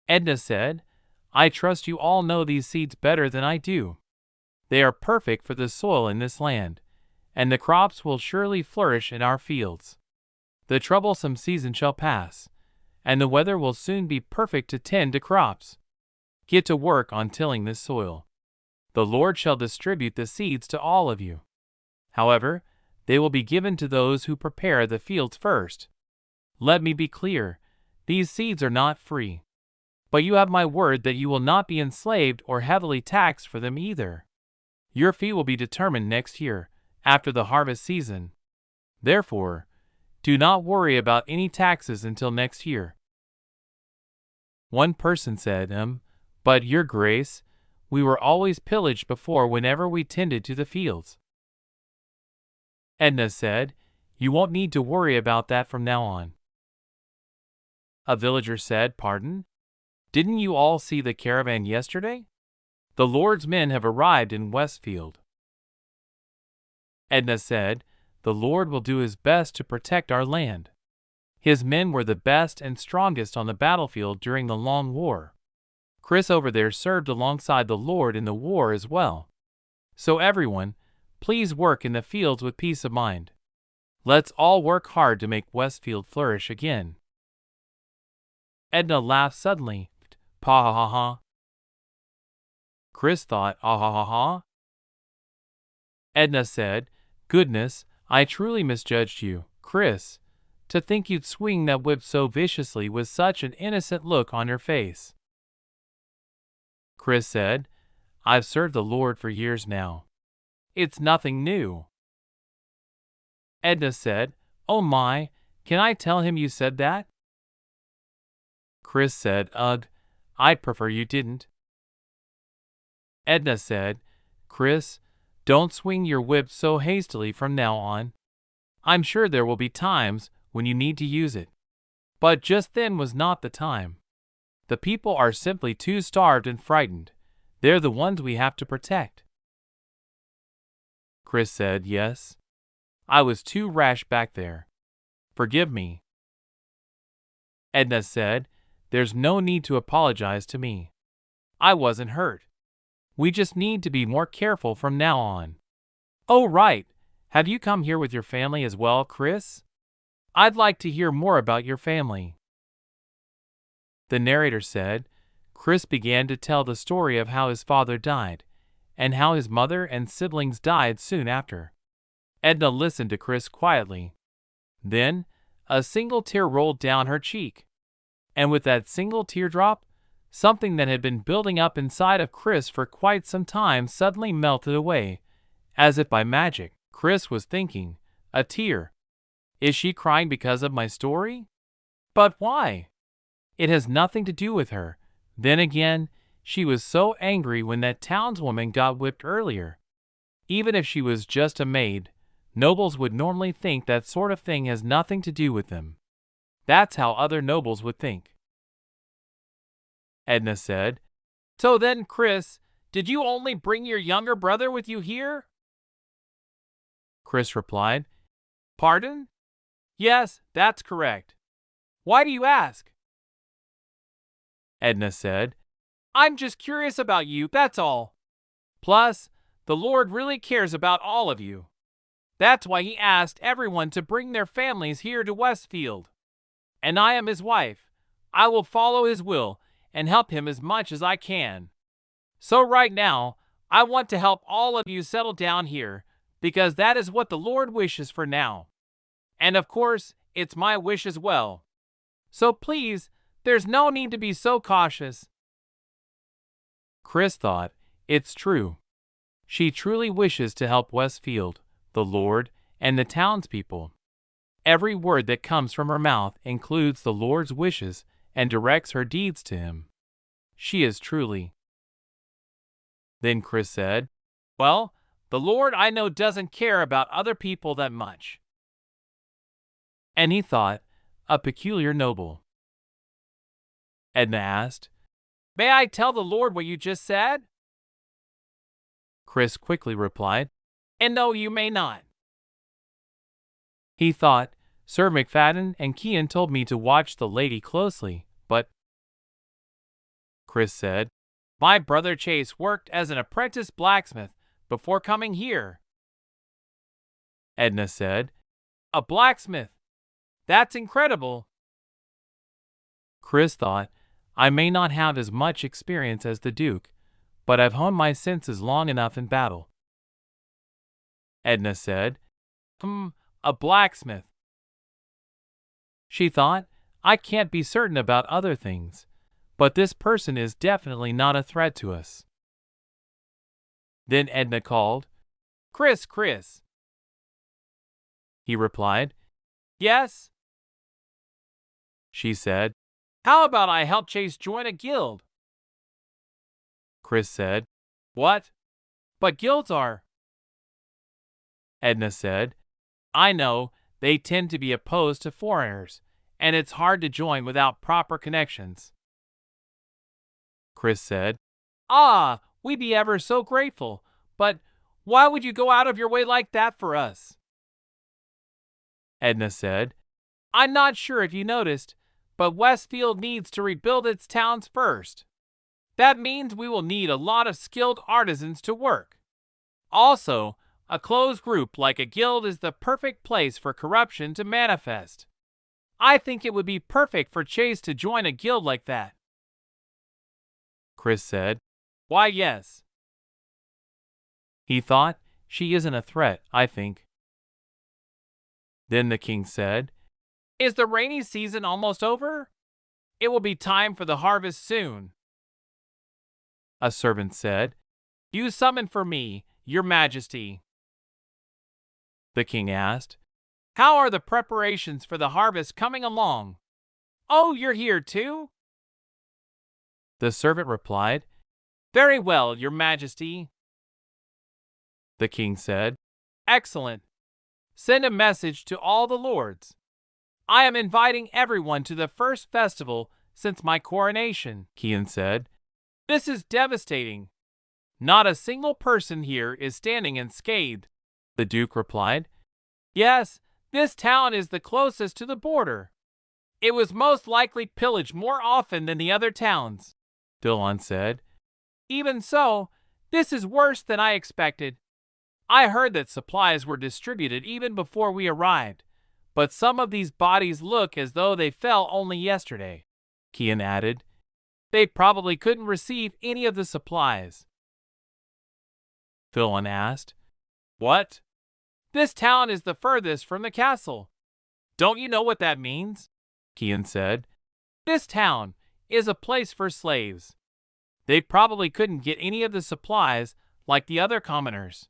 Edna said, I trust you all know these seeds better than I do. They are perfect for the soil in this land, and the crops will surely flourish in our fields. The troublesome season shall pass, and the weather will soon be perfect to tend to crops. Get to work on tilling this soil. The Lord shall distribute the seeds to all of you. However, they will be given to those who prepare the fields first. Let me be clear, these seeds are not free. But you have my word that you will not be enslaved or heavily taxed for them either. Your fee will be determined next year, after the harvest season. Therefore, do not worry about any taxes until next year. One person said, But your grace, we were always pillaged before whenever we tended to the fields. Edna said, You won't need to worry about that from now on. A villager said, Pardon? Didn't you all see the caravan yesterday? The Lord's men have arrived in Westfield. Edna said, The Lord will do his best to protect our land. His men were the best and strongest on the battlefield during the long war. Chris over there served alongside the Lord in the war as well. So everyone, please work in the fields with peace of mind. Let's all work hard to make Westfield flourish again. Edna laughed suddenly. Pa ha ha ha. Chris thought, ah ha ha ha. Edna said, Goodness, I truly misjudged you, Chris. To think you'd swing that whip so viciously with such an innocent look on your face. Chris said, I've served the Lord for years now. It's nothing new. Edna said, Oh my, can I tell him you said that? Chris said, Ugh, I'd prefer you didn't. Edna said, Chris, don't swing your whip so hastily from now on. I'm sure there will be times when you need to use it. But just then was not the time. The people are simply too starved and frightened. They're the ones we have to protect. Chris said, Yes. I was too rash back there. Forgive me. Edna said, There's no need to apologize to me. I wasn't hurt. We just need to be more careful from now on. Oh, right. Have you come here with your family as well, Chris? I'd like to hear more about your family. The narrator said, Chris began to tell the story of how his father died, and how his mother and siblings died soon after. Edna listened to Chris quietly. Then, a single tear rolled down her cheek. And with that single teardrop, something that had been building up inside of Chris for quite some time suddenly melted away, as if by magic. Chris was thinking, a tear. Is she crying because of my story? But why? It has nothing to do with her. Then again, she was so angry when that townswoman got whipped earlier. Even if she was just a maid, nobles would normally think that sort of thing has nothing to do with them. That's how other nobles would think. Edna said, So then, Chris, did you only bring your younger brother with you here? Chris replied, Pardon? Yes, that's correct. Why do you ask? Edna said, I'm just curious about you, that's all. Plus, the Lord really cares about all of you. That's why he asked everyone to bring their families here to Westfield. And I am his wife. I will follow his will and help him as much as I can. So right now, I want to help all of you settle down here, because that is what the Lord wishes for now. And of course, it's my wish as well. So please, there's no need to be so cautious. Chris thought, It's true. She truly wishes to help Westfield, the Lord, and the townspeople. Every word that comes from her mouth includes the Lord's wishes and directs her deeds to him. She is truly. Then Chris said, Well, the Lord I know doesn't care about other people that much. And he thought, a peculiar noble. Edna asked, May I tell the Lord what you just said? Chris quickly replied, And no, you may not. He thought, Sir McFadden and Kean told me to watch the lady closely, but Chris said, My brother Chase worked as an apprentice blacksmith before coming here. Edna said, A blacksmith? That's incredible. Chris thought, I may not have as much experience as the Duke, but I've honed my senses long enough in battle. Edna said, A blacksmith. She thought, I can't be certain about other things, but this person is definitely not a threat to us. Then Edna called, Chris, Chris. He replied, Yes. She said, How about I help Chase join a guild? Chris said, What? But guilds are. Edna said, I know, they tend to be opposed to foreigners, and it's hard to join without proper connections. Chris said, Ah, we'd be ever so grateful, but why would you go out of your way like that for us? Edna said, I'm not sure if you noticed, but Westfield needs to rebuild its towns first. That means we will need a lot of skilled artisans to work. Also, a closed group like a guild is the perfect place for corruption to manifest. I think it would be perfect for Chase to join a guild like that. Chris said, Why, yes. He thought, She isn't a threat, I think. Then the king said, Is the rainy season almost over? It will be time for the harvest soon. A servant said, You summon for me, your majesty. The king asked, How are the preparations for the harvest coming along? Oh, you're here too? The servant replied, Very well, your majesty. The king said, Excellent. Send a message to all the lords. I am inviting everyone to the first festival since my coronation, Kian said. This is devastating. Not a single person here is standing unscathed. The Duke replied, Yes, this town is the closest to the border. It was most likely pillaged more often than the other towns. Dillon said, Even so, this is worse than I expected. I heard that supplies were distributed even before we arrived, but some of these bodies look as though they fell only yesterday. Kian added, They probably couldn't receive any of the supplies. Dillon asked, What? This town is the furthest from the castle. Don't you know what that means? Kian said, This town is a place for slaves. They probably couldn't get any of the supplies like the other commoners.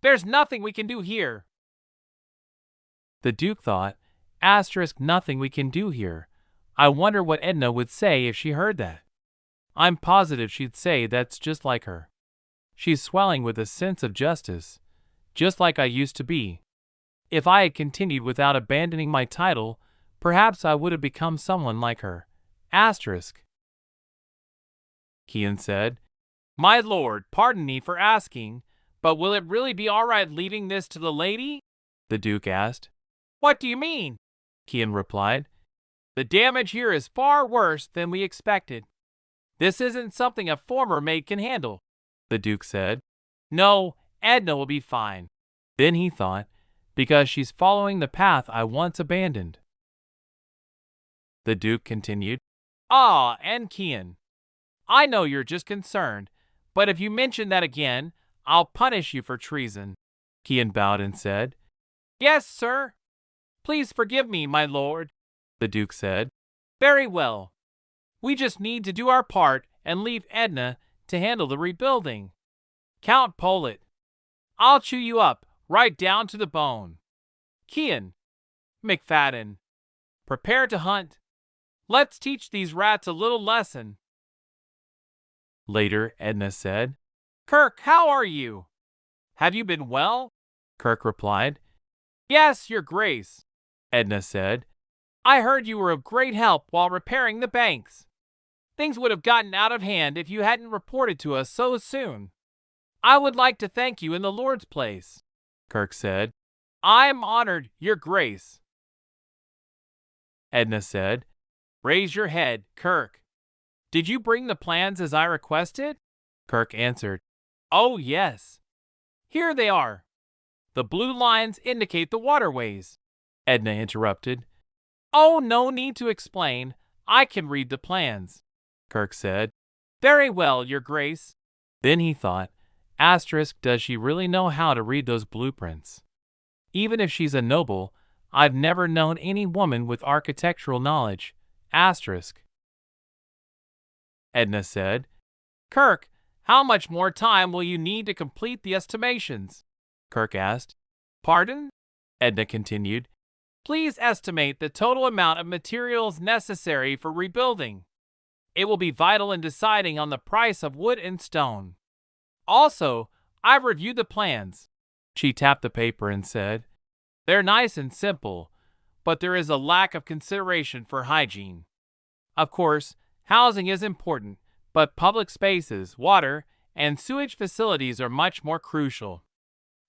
There's nothing we can do here. The Duke thought, nothing we can do here. I wonder what Edna would say if she heard that. I'm positive she'd say that's just like her. She's swelling with a sense of justice, just like I used to be. If I had continued without abandoning my title, perhaps I would have become someone like her. Kian said, My lord, pardon me for asking, but will it really be all right leaving this to the lady? The Duke asked. What do you mean? Kian replied. The damage here is far worse than we expected. This isn't something a former maid can handle, the Duke said. No, Edna will be fine. Then he thought, because she's following the path I once abandoned. The Duke continued, and Kian. I know you're just concerned, but if you mention that again, I'll punish you for treason. Kian bowed and said, Yes, sir. Please forgive me, my lord, the Duke said. Very well. We just need to do our part and leave Edna to handle the rebuilding. Count Polit, I'll chew you up right down to the bone. Kian, McFadden, prepare to hunt. Let's teach these rats a little lesson. Later, Edna said, Kirk, how are you? Have you been well? Kirk replied, Yes, your grace. Edna said, I heard you were of great help while repairing the banks. Things would have gotten out of hand if you hadn't reported to us so soon. I would like to thank you in the Lord's place, Kirk said. I am honored, your grace. Edna said, Raise your head, Kirk. Did you bring the plans as I requested? Kirk answered, Oh, yes. Here they are. The blue lines indicate the waterways. Edna interrupted. Oh, no need to explain. I can read the plans, Kirk said. Very well, your grace. Then he thought, does she really know how to read those blueprints? Even if she's a noble, I've never known any woman with architectural knowledge. Asterisk. Edna said. Kirk, how much more time will you need to complete the estimations? Kirk asked. Pardon? Edna continued. Please estimate the total amount of materials necessary for rebuilding. It will be vital in deciding on the price of wood and stone. Also, I've reviewed the plans. She tapped the paper and said, They're nice and simple, but there is a lack of consideration for hygiene. Of course, housing is important, but public spaces, water, and sewage facilities are much more crucial.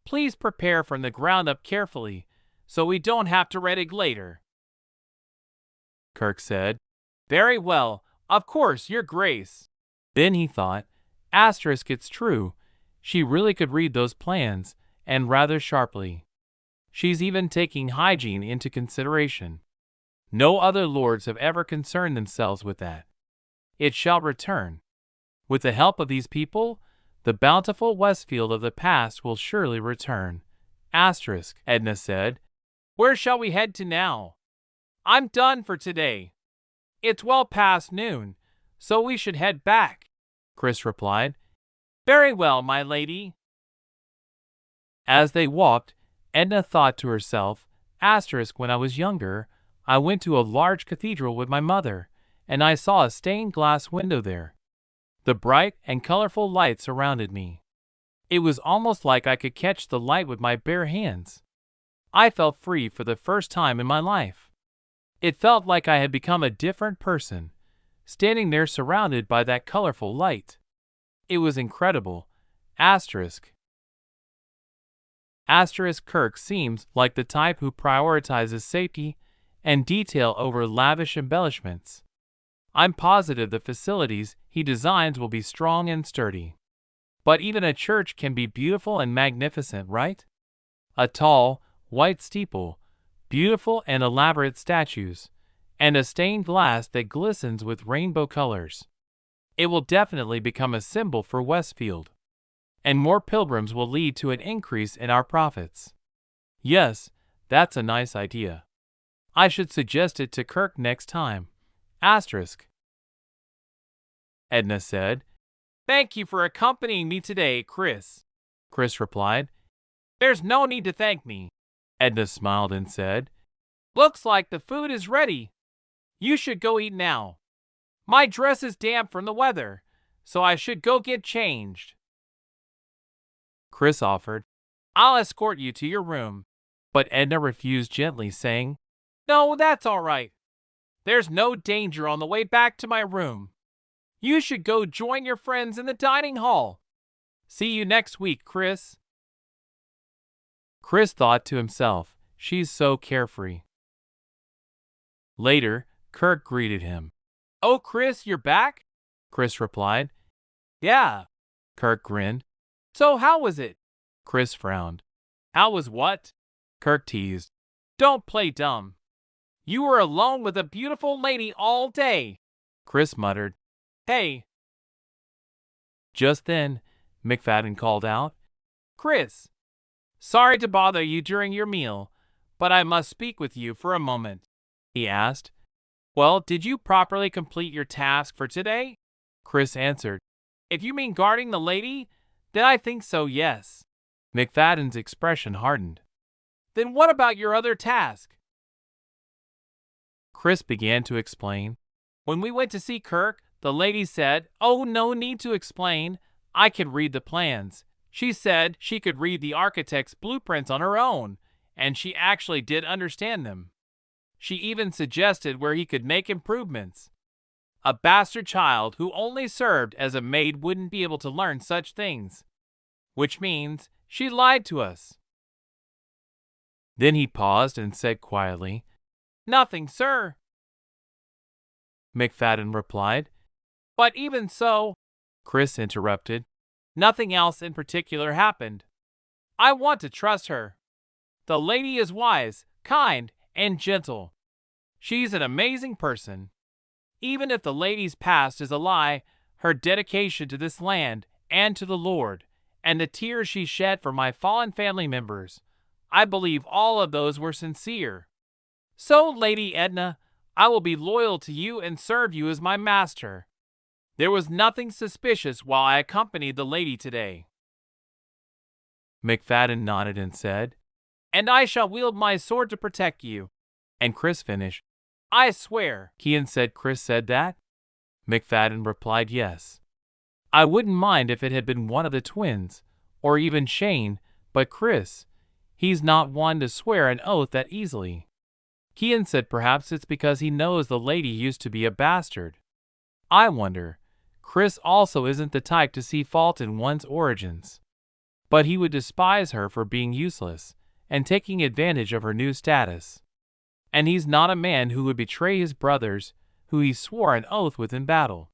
Please prepare from the ground up carefully, so we don't have to redig later. Kirk said, Very well, of course, Your Grace. Then he thought, Asterisk, it's true. She really could read those plans, and rather sharply. She's even taking hygiene into consideration. No other lords have ever concerned themselves with that. It shall return. With the help of these people, the bountiful Westfield of the past will surely return. Asterisk, Edna said. Where shall we head to now? I'm done for today. It's well past noon, so we should head back, Chris replied. Very well, my lady. As they walked, Edna thought to herself, Asterisk, when I was younger, I went to a large cathedral with my mother, and I saw a stained glass window there. The bright and colorful light surrounded me. It was almost like I could catch the light with my bare hands. I felt free for the first time in my life. It felt like I had become a different person, standing there surrounded by that colorful light. It was incredible. Asterisk. Asterisk Kirk seems like the type who prioritizes safety and detail over lavish embellishments. I'm positive the facilities he designs will be strong and sturdy. But even a church can be beautiful and magnificent, right? A tall, white steeple, beautiful and elaborate statues, and a stained glass that glistens with rainbow colors. It will definitely become a symbol for Westfield. And more pilgrims will lead to an increase in our profits. Yes, that's a nice idea. I should suggest it to Kirk next time. Asterisk. Edna said, Thank you for accompanying me today, Chris. Chris replied, There's no need to thank me. Edna smiled and said, Looks like the food is ready. You should go eat now. My dress is damp from the weather, so I should go get changed. Chris offered, I'll escort you to your room. But Edna refused gently, saying, No, that's all right. There's no danger on the way back to my room. You should go join your friends in the dining hall. See you next week, Chris. Chris thought to himself, She's so carefree. Later, Kirk greeted him. Oh, Chris, you're back? Chris replied. Yeah. Kirk grinned. So how was it? Chris frowned. How was what? Kirk teased. Don't play dumb. You were alone with a beautiful lady all day. Chris muttered. Hey. Just then, McFadden called out. Chris, sorry to bother you during your meal, but I must speak with you for a moment, he asked. Well, did you properly complete your task for today? Chris answered. If you mean guarding the lady, then I think so, yes. McFadden's expression hardened. Then what about your other task? Chris began to explain. When we went to see Kirk, the lady said, Oh, no need to explain. I can read the plans. She said she could read the architect's blueprints on her own, and she actually did understand them. She even suggested where he could make improvements. A bastard child who only served as a maid wouldn't be able to learn such things. Which means she lied to us. Then he paused and said quietly, Nothing, sir. McFadden replied. But even so, Chris interrupted, nothing else in particular happened. I want to trust her. The lady is wise, kind, and gentle. She's an amazing person. Even if the lady's past is a lie, her dedication to this land and to the Lord, and the tears she shed for my fallen family members, I believe all of those were sincere. So, Lady Edna, I will be loyal to you and serve you as my master. There was nothing suspicious while I accompanied the lady today. McFadden nodded and said, And I shall wield my sword to protect you. And Chris finished, I swear. Kian said Chris said that? McFadden replied yes. I wouldn't mind if it had been one of the twins, or even Shane, but Chris, he's not one to swear an oath that easily. Kian said perhaps it's because he knows the lady used to be a bastard. I wonder, Chris also isn't the type to see fault in one's origins. But he would despise her for being useless and taking advantage of her new status. And he's not a man who would betray his brothers, who he swore an oath with in battle.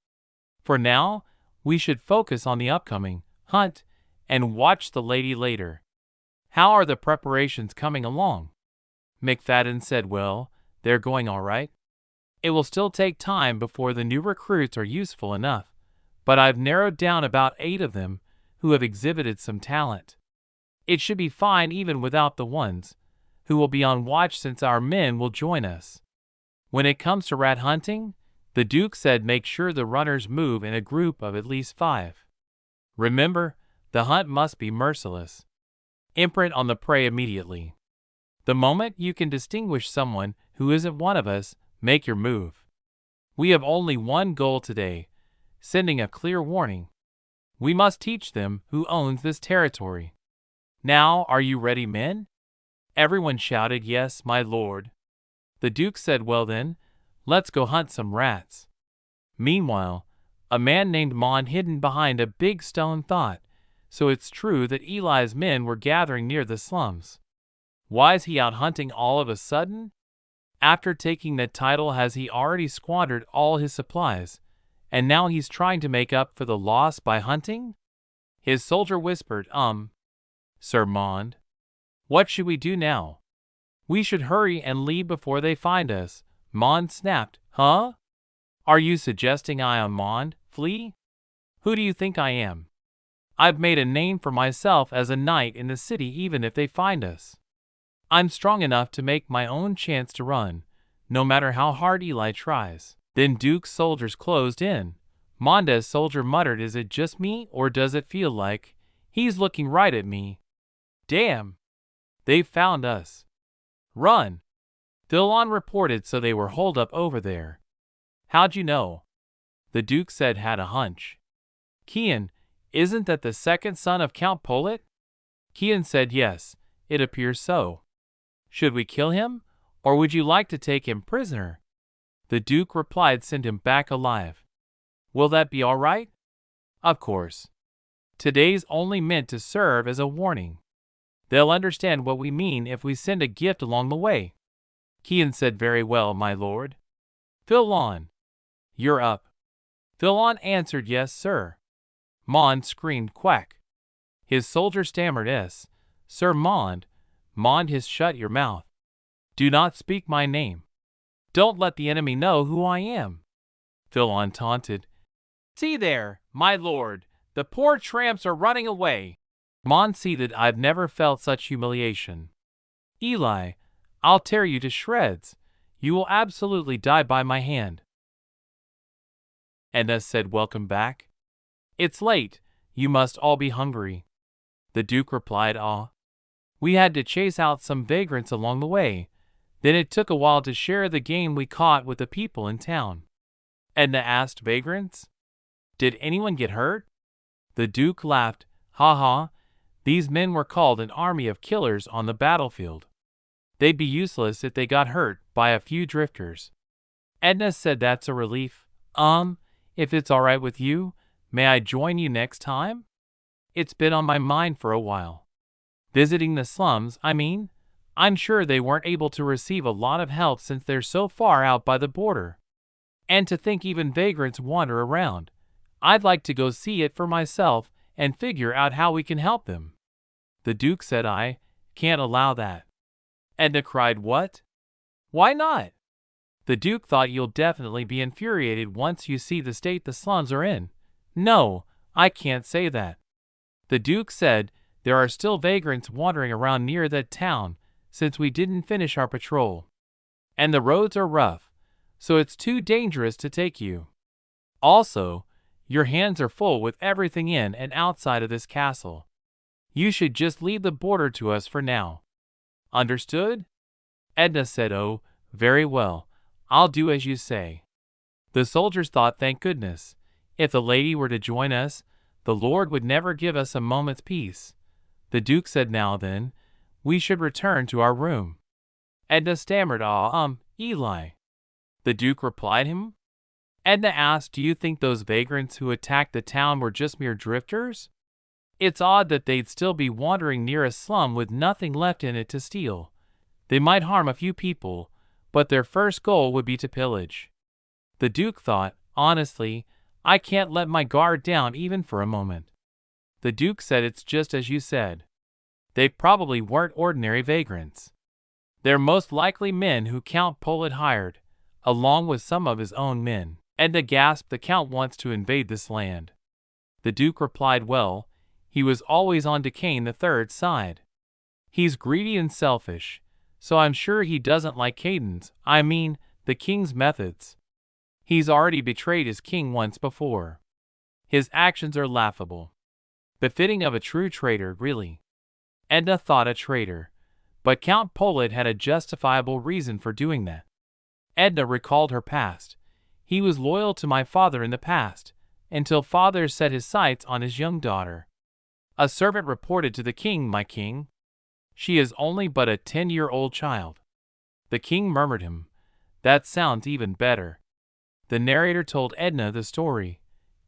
For now, we should focus on the upcoming hunt and watch the lady later. How are the preparations coming along? McFadden said, Well, they're going all right. It will still take time before the new recruits are useful enough, but I've narrowed down about 8 of them who have exhibited some talent. It should be fine even without the ones who will be on watch, since our men will join us. When it comes to rat hunting, the Duke said make sure the runners move in a group of at least 5. Remember, the hunt must be merciless. Imprint on the prey immediately. The moment you can distinguish someone who isn't one of us, make your move. We have only one goal today, sending a clear warning. We must teach them who owns this territory. Now, are you ready, men? Everyone shouted, Yes, my lord. The Duke said, Well then, let's go hunt some rats. Meanwhile, a man named Mon, hidden behind a big stone, thought, So it's true that Eli's men were gathering near the slums. Why is he out hunting all of a sudden? After taking that title, has he already squandered all his supplies, and now he's trying to make up for the loss by hunting? His soldier whispered, Sir Mond, what should we do now? We should hurry and leave before they find us. Mond snapped, Huh? Are you suggesting I am Mond, flee? Who do you think I am? I've made a name for myself as a knight in the city even if they find us. I'm strong enough to make my own chance to run, no matter how hard Eli tries. Then Duke's soldiers closed in. Monda's soldier muttered, Is it just me, or does it feel like he's looking right at me? Damn! They've found us. Run! Thilon reported, So they were holed up over there. How'd you know? The Duke said had a hunch. Kian, isn't that the second son of Count Polit? Kian said yes, it appears so. Should we kill him, or would you like to take him prisoner? The Duke replied, Send him back alive. Will that be all right? Of course. Today's only meant to serve as a warning. They'll understand what we mean if we send a gift along the way. Kian said, Very well, my lord. Thilon, you're up. Thilon answered, Yes, sir. Mond screamed, Quack. His soldier stammered, Sir Mond. Mond his shut your mouth. Do not speak my name. Don't let the enemy know who I am. Thilon taunted. See there, my lord, the poor tramps are running away. Mond seethed, I've never felt such humiliation. Eli, I'll tear you to shreds. You will absolutely die by my hand. Edna said, Welcome back. It's late, you must all be hungry. The Duke replied, We had to chase out some vagrants along the way. Then it took a while to share the game we caught with the people in town. Edna asked, Vagrants? Did anyone get hurt? The Duke laughed, Ha ha, these men were called an army of killers on the battlefield. They'd be useless if they got hurt by a few drifters. Edna said, That's a relief. If it's all right with you, may I join you next time? It's been on my mind for a while. Visiting the slums, I mean. I'm sure they weren't able to receive a lot of help since they're so far out by the border. And to think even vagrants wander around. I'd like to go see it for myself and figure out how we can help them. The Duke said, I can't allow that. Edna cried, What? Why not? The Duke thought you'll definitely be infuriated once you see the state the slums are in. No, I can't say that. The Duke said, There are still vagrants wandering around near that town, since we didn't finish our patrol. and the roads are rough, so it's too dangerous to take you. Also, your hands are full with everything in and outside of this castle. You should just leave the border to us for now. Understood? Edna said, "Oh, very well. I'll do as you say." The soldiers thought, thank goodness. If the lady were to join us, the Lord would never give us a moment's peace. The Duke said, "Now then, we should return to our room." Edna stammered, Eli." The Duke replied him. Edna asked, "Do you think those vagrants who attacked the town were just mere drifters? It's odd that they'd still be wandering near a slum with nothing left in it to steal. They might harm a few people, but their first goal would be to pillage." The Duke thought, "Honestly, I can't let my guard down even for a moment." The Duke said, "It's just as you said. They probably weren't ordinary vagrants. They're most likely men who Count Pullet hired, along with some of his own men." Edna gasped, "The Count wants to invade this land." The Duke replied, "Well, he was always on Duquesne III's side. He's greedy and selfish, so I'm sure he doesn't like the king's methods. He's already betrayed his king once before. His actions are laughable. Befitting of a true traitor, really." Edna thought, a traitor. But Count Pullet had a justifiable reason for doing that. Edna recalled her past. "He was loyal to my father in the past, until father set his sights on his young daughter. A servant reported to the king, 'My king, she is only but a 10-year-old child.'" The king murmured him, "That sounds even better." The narrator told Edna the story.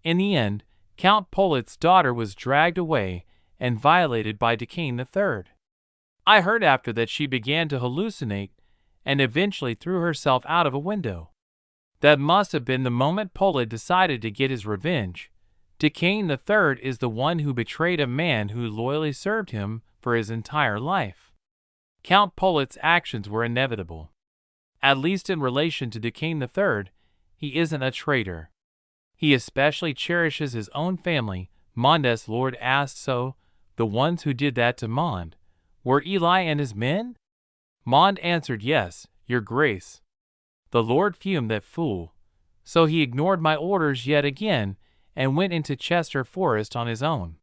In the end, Count Pullet's daughter was dragged away and violated by Duquesne III. I heard after that she began to hallucinate and eventually threw herself out of a window. That must have been the moment Pullet decided to get his revenge. Duquesne III is the one who betrayed a man who loyally served him for his entire life. Count Pullet's actions were inevitable. At least in relation to Duquesne III, he isn't a traitor. He especially cherishes his own family. Mond's lord asked. "So, the ones who did that to Mond were Eli and his men?" Mond answered, "Yes, your grace." The lord fumed, "That fool. So he ignored my orders yet again and went into Chester Forest on his own.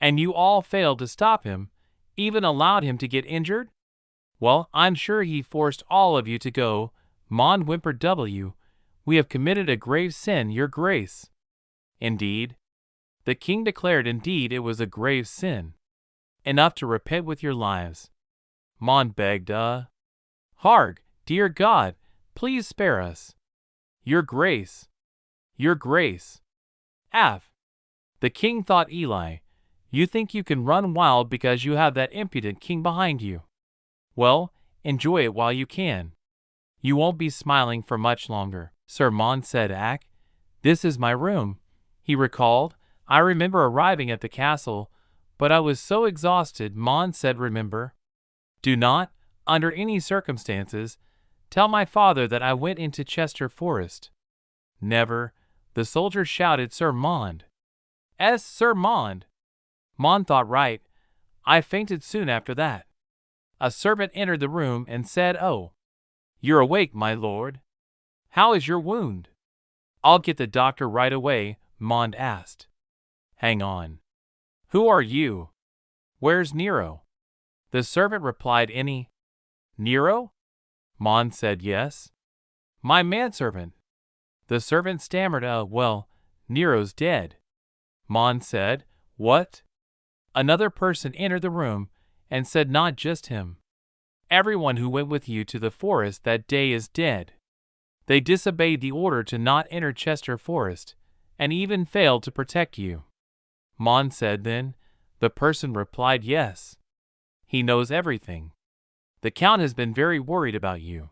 And you all failed to stop him, even allowed him to get injured?" "Well, I'm sure he forced all of you to go," Mond whimpered. "We have committed a grave sin, your grace." "Indeed?" The king declared, "Indeed, it was a grave sin. Enough to repent with your lives." Mond begged, "Harg, dear God, please spare us." "Your grace. Your grace." The king thought, "Eli, you think you can run wild because you have that impudent king behind you? Well, enjoy it while you can. You won't be smiling for much longer." Sir Mond said, "This is my room," he recalled. "I remember arriving at the castle, but I was so exhausted." Mond said, "Remember? Do not, under any circumstances, tell my father that I went into Chester Forest." "Never," the soldier shouted. "Sir Mond." Sir Mond." Mond thought, "Right. I fainted soon after that." A servant entered the room and said, "Oh, you're awake, my lord. How is your wound?" "I'll get the doctor right away," Mond asked. "Hang on. Who are you? Where's Nero?" The servant replied, "Any Nero?" Mond said, "Yes. My manservant." The servant stammered, "Well, Nero's dead." Mond said, "What?" Another person entered the room and said, "Not just him. Everyone who went with you to the forest that day is dead. They disobeyed the order to not enter Chester Forest, and even failed to protect you." Mond said, "Then?" The person replied, "Yes. He knows everything. The Count has been very worried about you.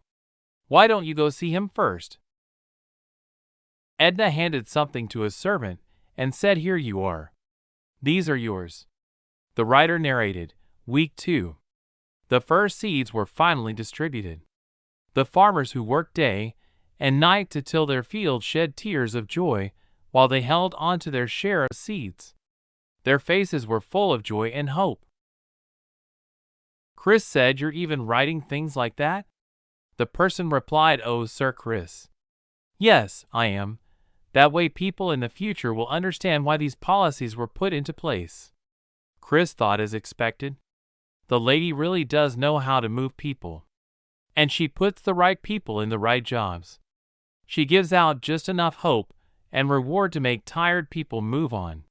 Why don't you go see him first?" Edna handed something to a servant and said, "Here you are. These are yours." The writer narrated, Week 2. The first seeds were finally distributed. The farmers who worked day and night to till their fields shed tears of joy while they held on to their share of seeds. Their faces were full of joy and hope. Chris said, "You're even writing things like that?" The person replied, "Oh, Sir Chris. Yes, I am. That way people in the future will understand why these policies were put into place." Chris thought as expected. The lady really does know how to move people. And she puts the right people in the right jobs. She gives out just enough hope and reward to make tired people move on.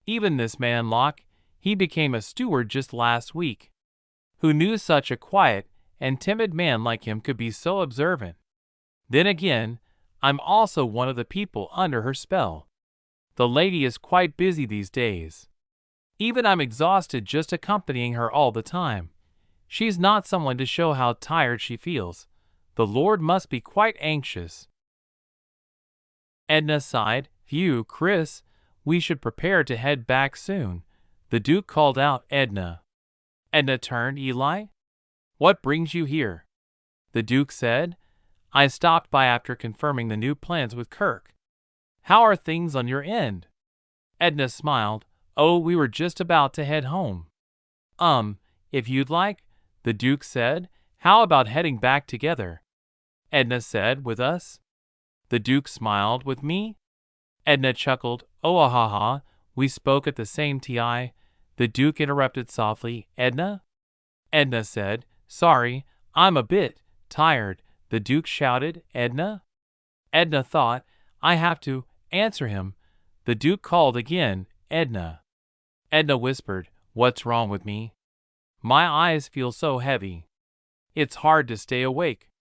Even this man Locke, he became a steward just last week. Who knew such a quiet and timid man like him could be so observant? Then again, I'm also one of the people under her spell. The lady is quite busy these days. Even I'm exhausted just accompanying her all the time. She's not someone to show how tired she feels. The Lord must be quite anxious. Edna sighed. Phew, Chris, we should prepare to head back soon. The Duke called out. Edna. Edna turned. Eli? What brings you here? The Duke said. I stopped by after confirming the new plans with Kirk. How are things on your end? Edna smiled. Oh, we were just about to head home. If you'd like, the Duke said. How about heading back together? Edna said. With us? The Duke smiled. With me? Edna chuckled. Oh, ha. We spoke at the same time. The Duke interrupted softly. Edna? Edna said. Sorry, I'm a bit tired. The Duke shouted. Edna? Edna thought, I have to answer him. The Duke called again. Edna. Edna whispered, What's wrong with me? My eyes feel so heavy. It's hard to stay awake.